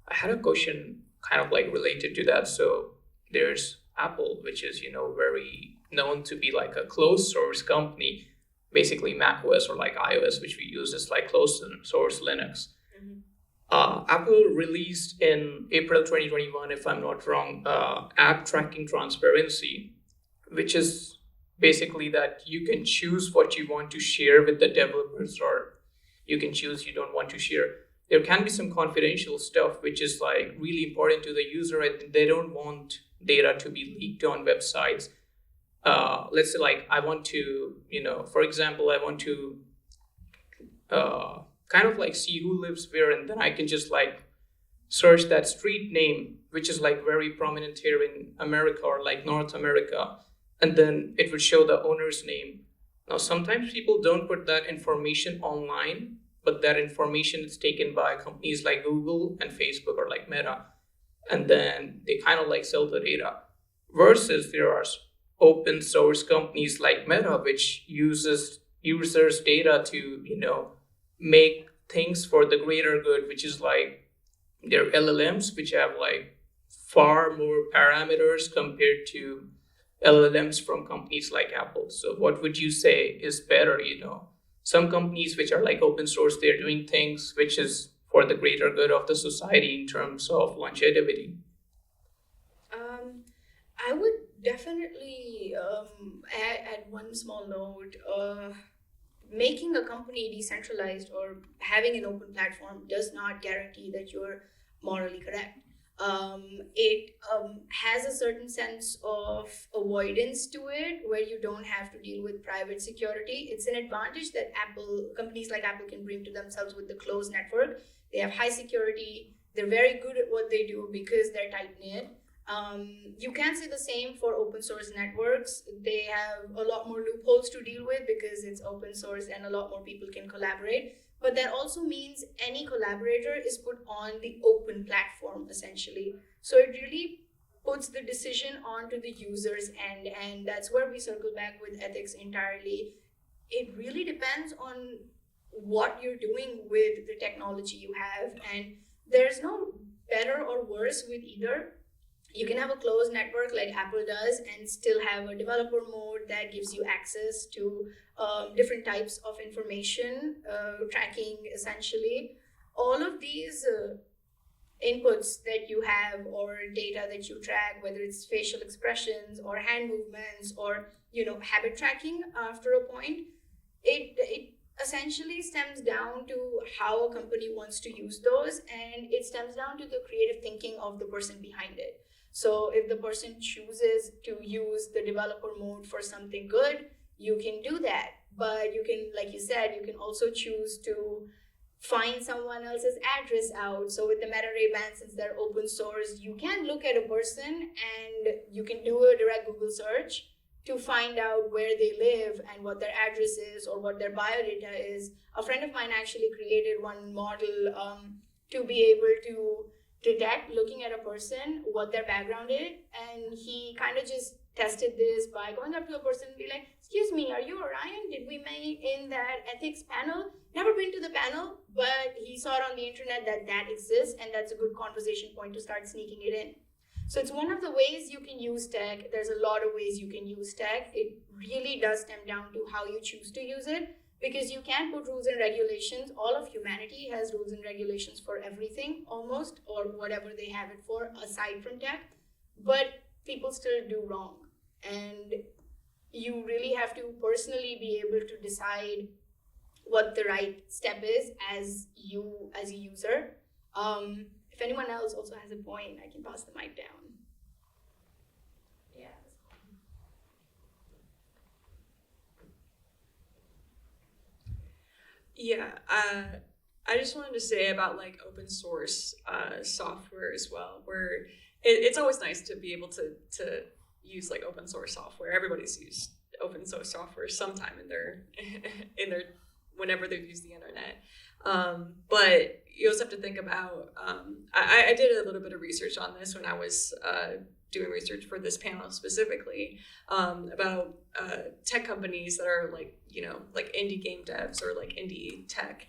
Speaker 2: I had a question kind of like related to that. So there's Apple, which is very known to be like a closed source company. Basically, Mac OS or like iOS, which we use, is like closed source Linux. Apple released in April 2021, if I'm not wrong, app tracking transparency, which is basically that you can choose what you want to share with the developers, or you can choose you don't want to share. There can be some confidential stuff which is like really important to the user, and they don't want data to be leaked on websites. Let's say like I want to, for example, I want to kind of like see who lives where, and then I can just like search that street name, which is like very prominent here in America or like North America, and then it would show the owner's name. Now, sometimes people don't put that information online, but that information is taken by companies like Google and Facebook or like Meta, and then they kind of like sell the data. Versus there are open source companies like Meta, which uses users' data to, make things for the greater good, which is like their LLMs, which have like far more parameters compared to LLMs from companies like Apple. So what would you say is better? Some companies which are like open source, they're doing things which is for the greater good of the society in terms of longevity.
Speaker 1: I would definitely add one small note. Making a company decentralized or having an open platform does not guarantee that you're morally correct. It has a certain sense of avoidance to it, where you don't have to deal with private security. It's an advantage that companies like Apple can bring to themselves with the closed network. They have high security. They're very good at what they do because they're tight knit. You can say the same for open source networks. They have a lot more loopholes to deal with because it's open source and a lot more people can collaborate. But that also means any collaborator is put on the open platform, essentially. So it really puts the decision onto the user's end, and that's where we circle back with ethics entirely. It really depends on what you're doing with the technology you have, and there's no better or worse with either. You can have a closed network like Apple does and still have a developer mode that gives you access to different types of information, tracking essentially. All of these inputs that you have or data that you track, whether it's facial expressions or hand movements or habit tracking after a point, it essentially stems down to how a company wants to use those, and it stems down to the creative thinking of the person behind it. So if the person chooses to use the developer mode for something good, you can do that. But you can, like you said, you can also choose to find someone else's address out. So with the Meta Ray Ban, since they're open source, you can look at a person and you can do a direct Google search to find out where they live and what their address is or what their biodata is. A friend of mine actually created one model to be able to detect, looking at a person, what their background is. And he kind of just tested this by going up to a person and be like, excuse me, are you Orion? Did we meet in that ethics panel? Never been to the panel, but he saw it on the internet that that exists, and that's a good conversation point to start sneaking it in. So it's one of the ways you can use tech. There's a lot of ways you can use tech. It really does stem down to how you choose to use it, because you can't put rules and regulations. All of humanity has rules and regulations for everything almost, or whatever they have it for aside from tech, but people still do wrong. And you really have to personally be able to decide what the right step is as a user. If anyone else also has a point, I can pass the mic down. Yeah.
Speaker 3: Yeah, I just wanted to say about like open source software as well, where it's always nice to be able to use like open source software. Everybody's used open source software sometime in their whenever they've used the internet. But you also have to think about, I did a little bit of research on this when I was doing research for this panel specifically, about tech companies that are like, like indie game devs or like indie tech,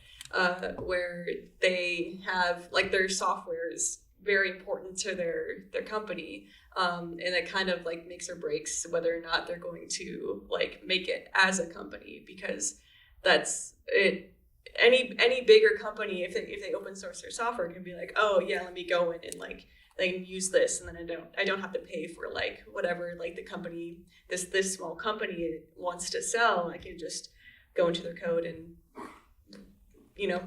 Speaker 3: where they have like their software is very important to their company. And it kind of like makes or breaks whether or not they're going to like make it as a company, because that's it. Any bigger company, if they open source their software, can be like, oh yeah, let me go in and like they can use this, and then I don't have to pay for like whatever like the company, this small company wants to sell. I can just go into their code and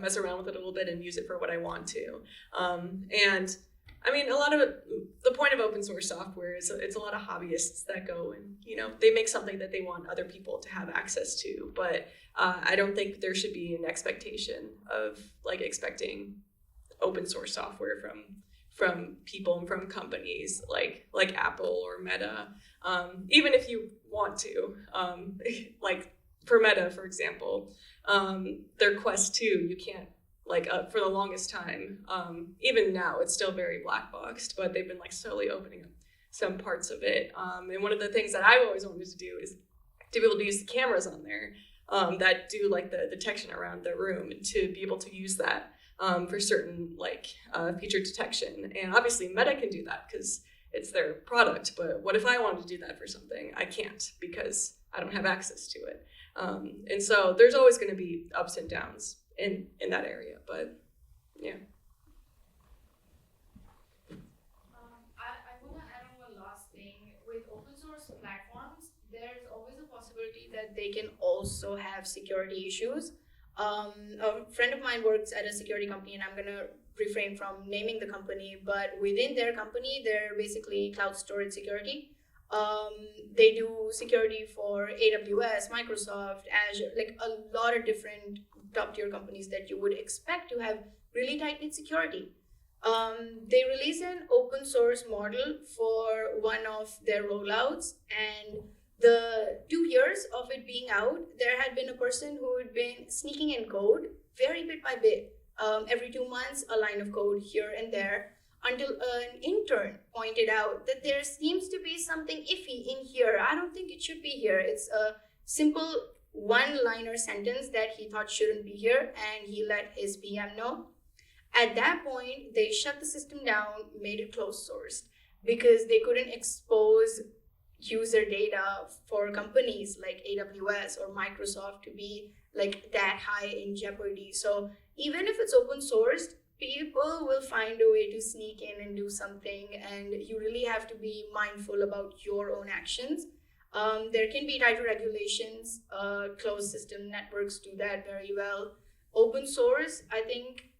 Speaker 3: mess around with it a little bit and use it for what I want to. And I mean, a lot of it, the point of open source software is it's a lot of hobbyists that go and, they make something that they want other people to have access to. But I don't think there should be an expectation of like expecting open source software from people and from companies like Apple or Meta. Even if you want to, like for Meta, for example, their Quest 2, you can't, like for the longest time, even now it's still very black boxed, but they've been like slowly opening up some parts of it. And one of the things that I've always wanted to do is to be able to use the cameras on there that do like the detection around the room, and to be able to use that for certain like feature detection. And obviously Meta can do that because it's their product, but what if I wanted to do that for something? I can't, because I don't have access to it. And so there's always going to be ups and downs in that area, but yeah.
Speaker 1: I want to add on one last thing. With open source platforms, there's always a possibility that they can also have security issues. A friend of mine works at a security company, and I'm going to refrain from naming the company, but within their company, they're basically cloud storage security. They do security for AWS, Microsoft, Azure, like a lot of different top tier companies that you would expect to have really tight knit security. They released an open source model for one of their rollouts, and the 2 years of it being out, there had been a person who had been sneaking in code very bit by bit, every 2 months, a line of code here and there, until an intern pointed out that there seems to be something iffy in here. I don't think it should be here. It's a simple one-liner sentence that he thought shouldn't be here, and he let his PM know. At that point, they shut the system down, made it closed sourced, because they couldn't expose user data for companies like AWS or Microsoft to be like that high in jeopardy. So even if it's open sourced, people will find a way to sneak in and do something, and you really have to be mindful about your own actions. There can be tighter regulations. Closed system networks do that very well. Open source, I think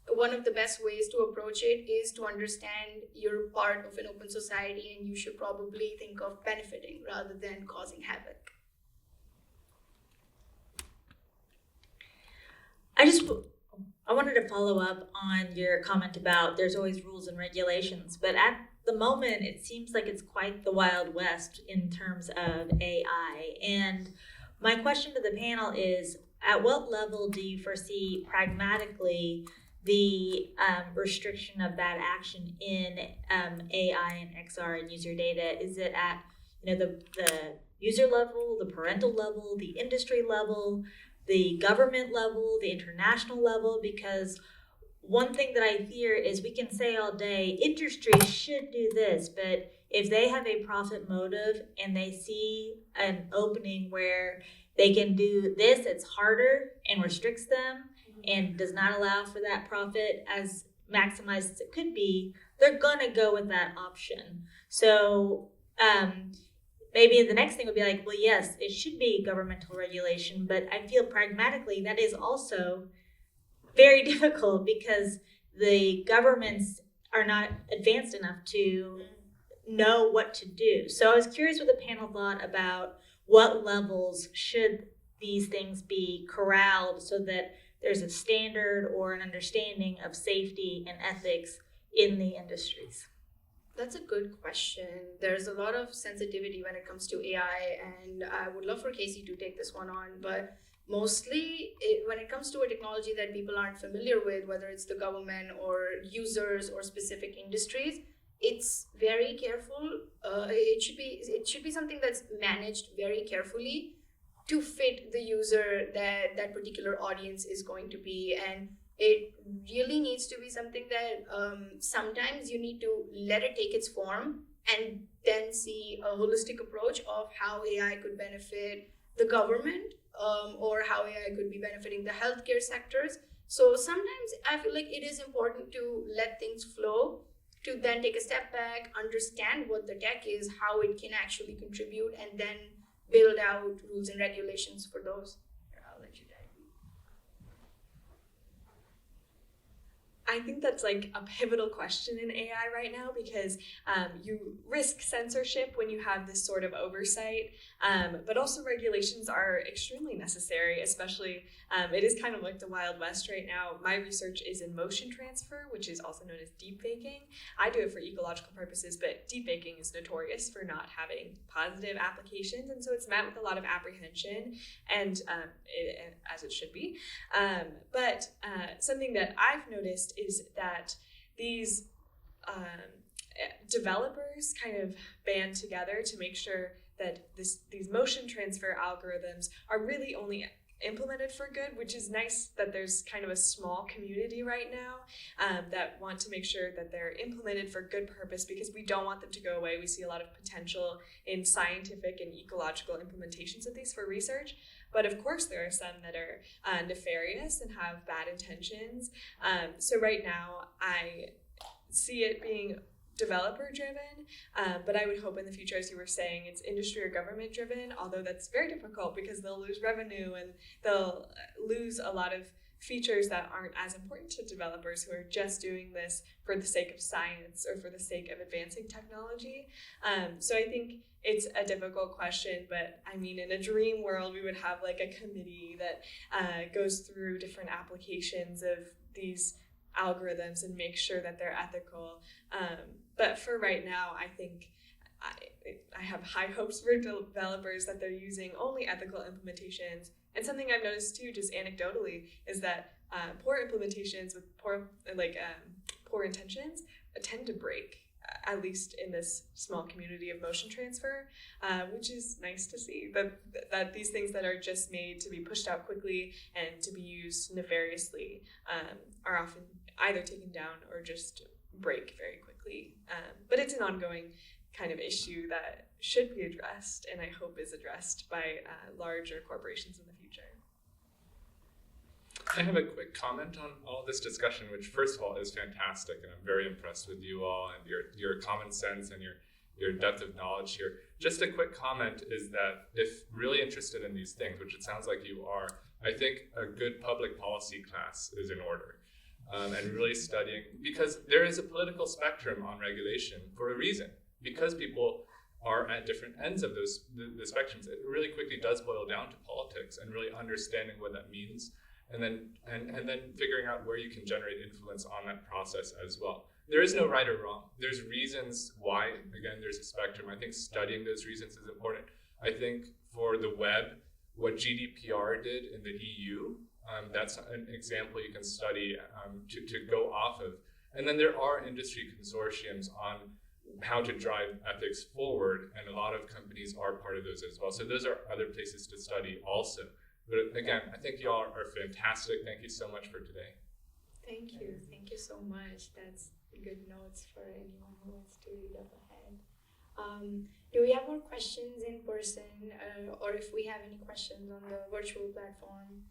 Speaker 1: one of the best ways to approach it is to understand you're part of an open society, and you should probably think of benefiting rather than causing havoc.
Speaker 9: I wanted to follow up on your comment about there's always rules and regulations, but at the moment, it seems like it's quite the Wild West in terms of AI. And my question to the panel is, at what level do you foresee pragmatically the restriction of that action in AI and XR and user data? Is it at the user level, the parental level, the industry level, the government level, the international level? Because one thing that I fear is we can say all day, industry should do this, but if they have a profit motive and they see an opening where they can do this, it's harder and restricts them and does not allow for that profit as maximized as it could be, they're gonna go with that option. So maybe the next thing would be like, well, yes, it should be governmental regulation, but I feel pragmatically that is also very difficult because the governments are not advanced enough to know what to do. So I was curious what the panel thought about what levels should these things be corralled so that there's a standard or an understanding of safety and ethics in the industries.
Speaker 1: That's a good question. There's a lot of sensitivity when it comes to AI, and I would love for Casey to take this one on, but mostly when it comes to a technology that people aren't familiar with, whether it's the government or users or specific industries, it's very careful. It should be something that's managed very carefully to fit the user that particular audience is going to be. And it really needs to be something that sometimes you need to let it take its form and then see a holistic approach of how AI could benefit the government, or how AI could be benefiting the healthcare sectors. So sometimes I feel like it is important to let things flow, to then take a step back, understand what the tech is, how it can actually contribute, and then build out rules and regulations for those. I'll let you dive.
Speaker 3: I think that's like a pivotal question in AI right now because you risk censorship when you have this sort of oversight, but also regulations are extremely necessary, especially it is kind of like the Wild West right now. My research is in motion transfer, which is also known as deepfaking. I do it for ecological purposes, but deepfaking is notorious for not having positive applications, and so it's met with a lot of apprehension, and as it should be. But something that I've noticed is that these developers kind of band together to make sure that these motion transfer algorithms are really only implemented for good, which is nice that there's kind of a small community right now that want to make sure that they're implemented for good purpose, because we don't want them to go away. We see a lot of potential in scientific and ecological implementations of these for research. But of course, there are some that are nefarious and have bad intentions. So right now, I see it being developer driven, but I would hope in the future, as you were saying, it's industry or government driven, although that's very difficult because they'll lose revenue and they'll lose a lot of features that aren't as important to developers who are just doing this for the sake of science or for the sake of advancing technology. So I think it's a difficult question, but I mean, in a dream world, we would have like a committee that goes through different applications of these algorithms and make sure that they're ethical. But for right now, I think I have high hopes for developers that they're using only ethical implementations. And something I've noticed too, just anecdotally, is that poor implementations with poor intentions tend to break, at least in this small community of motion transfer, which is nice to see that these things that are just made to be pushed out quickly and to be used nefariously are often either taken down or just break very quickly. But it's an ongoing kind of issue that should be addressed, and I hope is addressed by larger corporations in the future.
Speaker 8: I have a quick comment on all this discussion, which first of all is fantastic, and I'm very impressed with you all and your common sense and your depth of knowledge here. Just a quick comment is that if really interested in these things, which it sounds like you are, I think a good public policy class is in order. And really studying, because there is a political spectrum on regulation for a reason, because people are at different ends of the spectrums. It really quickly does boil down to politics and really understanding what that means and then figuring out where you can generate influence on that process as well. There is no right or wrong. There's reasons why. Again, there's a spectrum. I think studying those reasons is important. I think for the web, what GDPR did in the EU, that's an example you can study to go off of. And then there are industry consortiums on how to drive ethics forward, and a lot of companies are part of those as well. So those are other places to study also. But again, I think y'all are fantastic. Thank you so much for today.
Speaker 1: Thank you so much. That's good notes for anyone who wants to read up ahead. Do we have more questions in person, or if we have any questions on the virtual platform,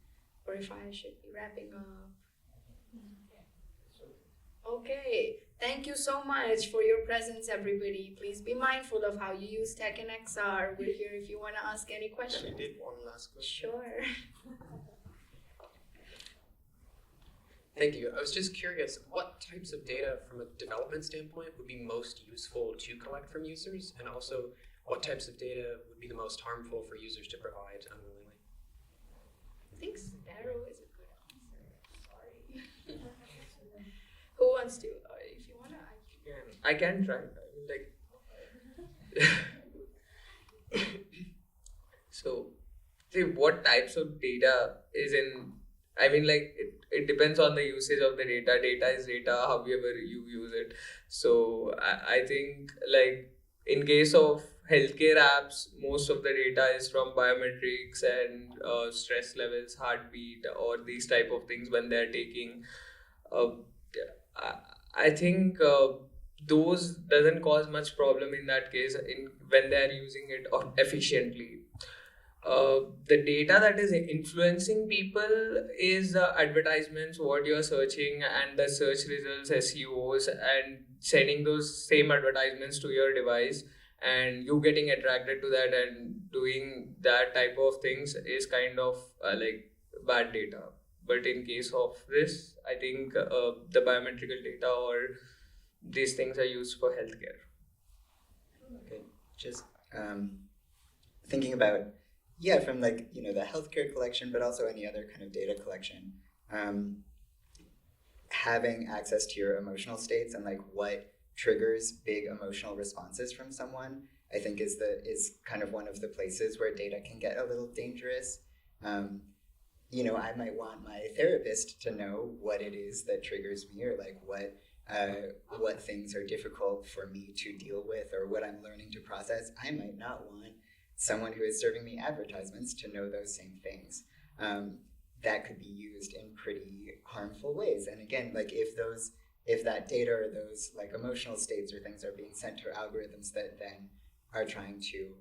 Speaker 1: or if I should be wrapping up? Okay, thank you so much for your presence, everybody. Please be mindful of how you use tech and XR. We're here if you want to ask any questions.
Speaker 6: Can we take one last question?
Speaker 1: Sure.
Speaker 10: Thank you. I was just curious, what types of data from a development standpoint would be most useful to collect from users? And also, what types of data would be the most harmful for users to provide unwillingly?
Speaker 1: I think Sparrow is a good answer. Sorry. Who wants to? If you want to,
Speaker 2: I can try. So, see, what types of data is in? I mean, it depends on the usage of the data. Data is data, however you use it. So I think in case of healthcare apps, most of the data is from biometrics and stress levels, heartbeat, or these type of things when they're taking. I think those doesn't cause much problem in that case when they're using it efficiently. The data that is influencing people is advertisements, what you're searching, and the search results, SEOs, and sending those same advertisements to your device, and you getting attracted to that and doing that type of things is kind of bad data. But in case of this, I think the biometrical data or these things are used for healthcare.
Speaker 4: Okay, just thinking about from the healthcare collection, but also any other kind of data collection, having access to your emotional states and what triggers big emotional responses from someone, I think is kind of one of the places where data can get a little dangerous. I might want my therapist to know what it is that triggers me, or what things are difficult for me to deal with, or what I'm learning to process. I might not want someone who is serving me advertisements to know those same things. That could be used in pretty harmful ways. And again, if that data or those emotional states or things are being sent to algorithms that then are trying to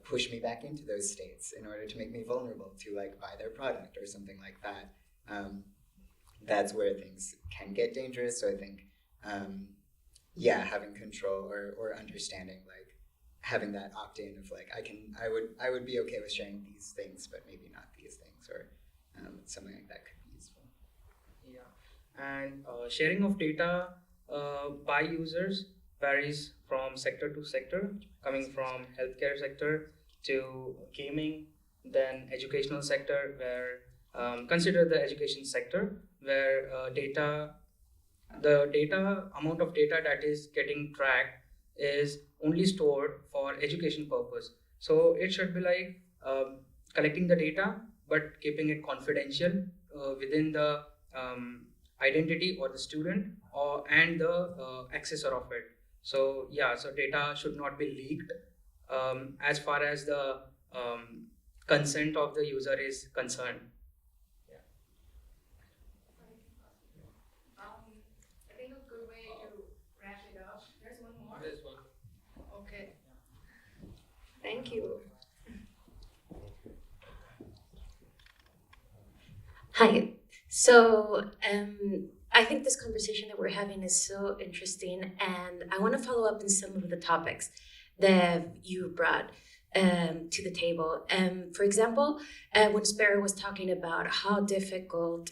Speaker 4: push me back into those states in order to make me vulnerable to buy their product or something like that, that's where things can get dangerous. So I think having control or understanding, having that opt-in of I would be okay with sharing these things, but maybe not these things, or something like that could be useful.
Speaker 5: Yeah, and sharing of data by users varies from sector to sector, coming from healthcare sector to gaming, then educational sector, where consider the education sector, where the amount of data that is getting tracked is only stored for education purpose. So it should be collecting the data but keeping it confidential within the identity or the student and the accessor of it. So data should not be leaked as far as the consent of the user is concerned.
Speaker 1: I think a good way to wrap it up. There's one more.
Speaker 2: There's one.
Speaker 1: Okay. Thank you.
Speaker 11: Hi. So I think this conversation that we're having is so interesting, and I want to follow up on some of the topics that you brought to the table. For example, when Sparrow was talking about how difficult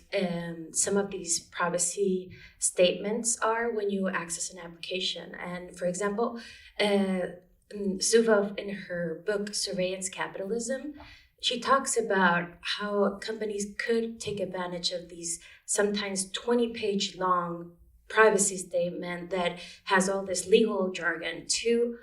Speaker 11: some of these privacy statements are when you access an application. And for example, Zuva in her book Surveillance Capitalism she talks about how companies could take advantage of these sometimes 20-page long privacy statement that has all this legal jargon to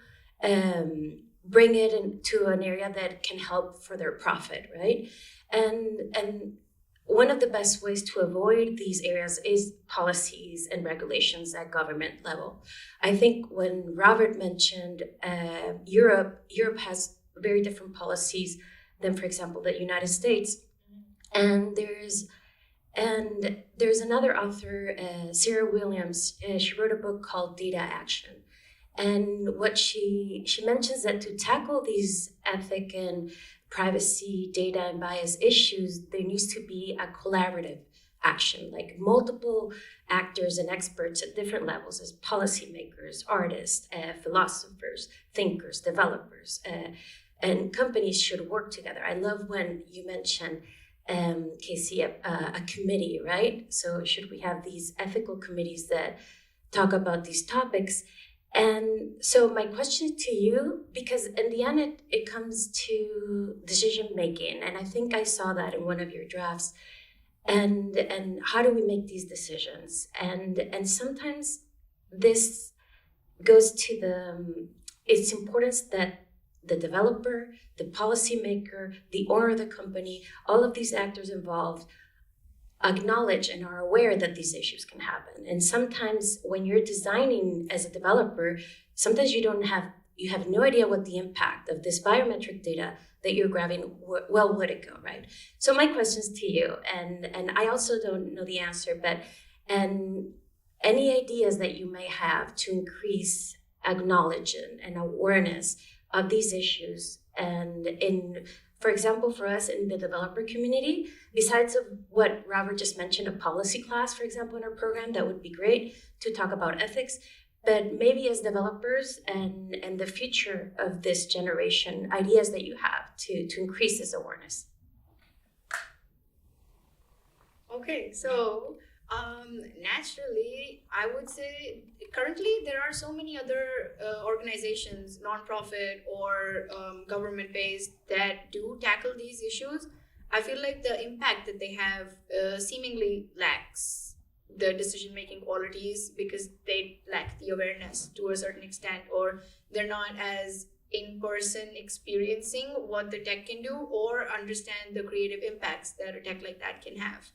Speaker 11: bring it into an area that can help for their profit, right? And one of the best ways to avoid these areas is policies and regulations at government level. I think when Robert mentioned Europe has very different policies than, for example, the United States. And there's another author, Sarah Williams. She wrote a book called Data Action. And what she mentions that to tackle these ethic and privacy, data, and bias issues, there needs to be a collaborative action, like multiple actors and experts at different levels as policymakers, artists, philosophers, thinkers, developers, and companies should work together. I love when you mention, Casey, a committee, right? So should we have these ethical committees that talk about these topics? And so my question to you, because in the end it comes to decision making, and I think I saw that in one of your drafts, and how do we make these decisions? And sometimes this goes to its importance that the developer, the policymaker, the owner of the company, all of these actors involved acknowledge and are aware that these issues can happen. And sometimes when you're designing as a developer, sometimes you have no idea what the impact of this biometric data that you're grabbing, well, would it go, right? So my questions to you, and I also don't know the answer, but any ideas that you may have to increase acknowledgement and awareness of these issues, and for example, for us in the developer community, besides of what Robert just mentioned, a policy class, for example, in our program, that would be great to talk about ethics. But maybe as developers and the future of this generation, ideas that you have to increase this awareness.
Speaker 1: Okay, so naturally, I would say currently there are so many other organizations, nonprofit or government-based, that do tackle these issues. I feel like the impact that they have seemingly lacks the decision-making qualities because they lack the awareness to a certain extent, or they're not as in-person experiencing what the tech can do or understand the creative impacts that a tech like that can have.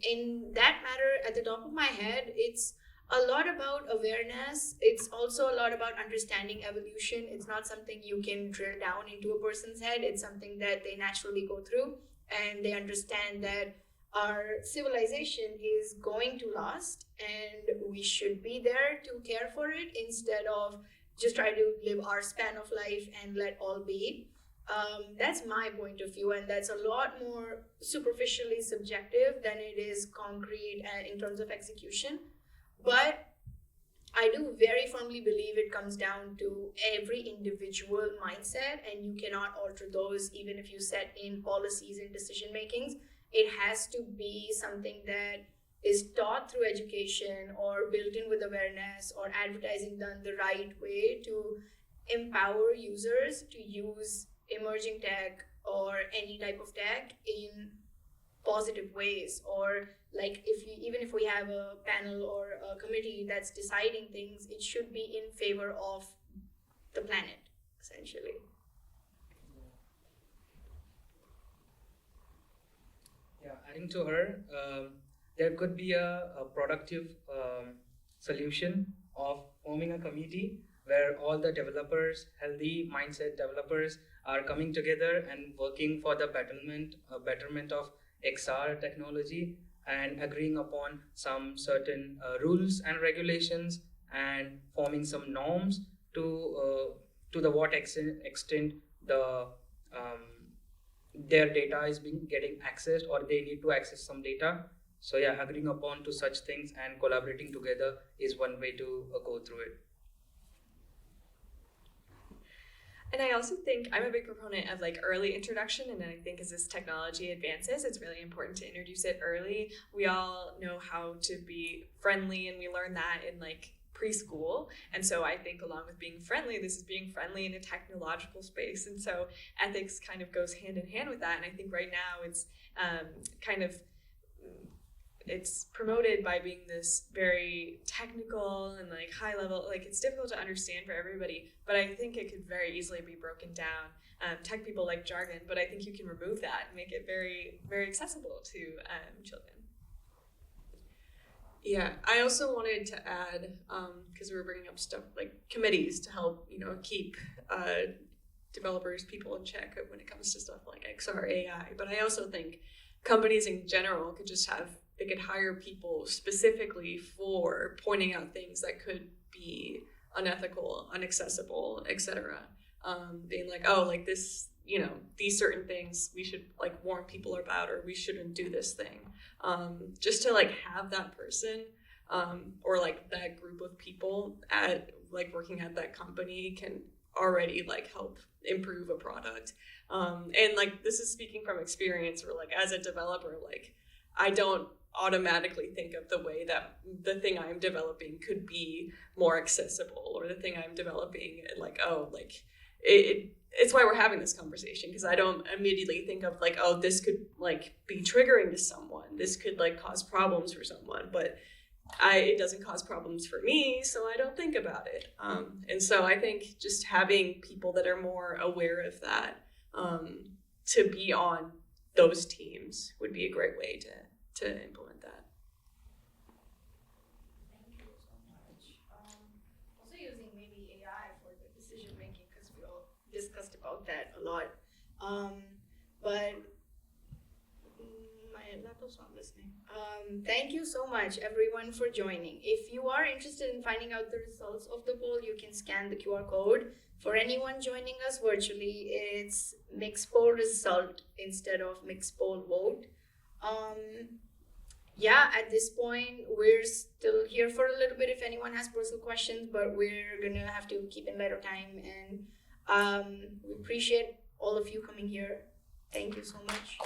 Speaker 1: In that matter, at the top of my head, it's a lot about awareness. It's also a lot about understanding evolution. It's not something you can drill down into a person's head. It's something that they naturally go through, and they understand that our civilization is going to last and we should be there to care for it instead of just try to live our span of life and let all be. That's my point of view, and that's a lot more superficially subjective than it is concrete in terms of execution. But I do very firmly believe it comes down to every individual mindset, and you cannot alter those even if you set in policies and decision makings. It has to be something that is taught through education or built in with awareness or advertising done the right way to empower users to use emerging tech or any type of tech in positive ways. Or like even if we have a panel or a committee that's deciding things, it should be in favor of the planet, essentially.
Speaker 5: Yeah, adding to her, there could be a productive solution of forming a committee where all the developers, healthy mindset developers, are coming together and working for the betterment of XR technology and agreeing upon some certain rules and regulations and forming some norms to the what extent the their data is getting accessed or they need to access some data. So yeah, agreeing upon to such things and collaborating together is one way to go through it.
Speaker 3: And I also think I'm a big proponent of like early introduction, and I think as this technology advances, it's really important to introduce it early. We all know how to be friendly, and we learn that in like preschool. And so I think along with being friendly, this is being friendly in a technological space. And so ethics kind of goes hand in hand with that. And I think right now it's it's promoted by being this very technical and like high level, like it's difficult to understand for everybody, but I think it could very easily be broken down. Tech people like jargon, but I think you can remove that and make it very, very accessible to children.
Speaker 12: Yeah, I also wanted to add, because we were bringing up stuff like committees to help, keep developers, people in check when it comes to stuff like XR AI. But I also think companies in general could just they could hire people specifically for pointing out things that could be unethical, inaccessible, etc. Being like, oh, like this, these certain things we should like warn people about, or we shouldn't do this thing. Just to like have that person or like that group of people at like working at that company can already like help improve a product. And like this is speaking from experience, or like as a developer, like I don't automatically think of the way that the thing I'm developing could be more accessible, or the thing I'm developing like, oh, like it's why we're having this conversation, because I don't immediately think of like, oh, this could like be triggering to someone, this could like cause problems for someone, but it doesn't cause problems for me, so I don't think about it. And so I think just having people that are more aware of that to be on those teams would be a great way to implement that.
Speaker 1: Thank you so much. Also using maybe AI for the decision making, because we all discussed about that a lot. But my laptop's not listening. Thank you so much, everyone, for joining. If you are interested in finding out the results of the poll, you can scan the QR code. For anyone joining us virtually, it's mixed poll result instead of mixed poll vote. Yeah, at this point, we're still here for a little bit if anyone has personal questions, but we're gonna have to keep in light of time, and we appreciate all of you coming here. Thank you so much.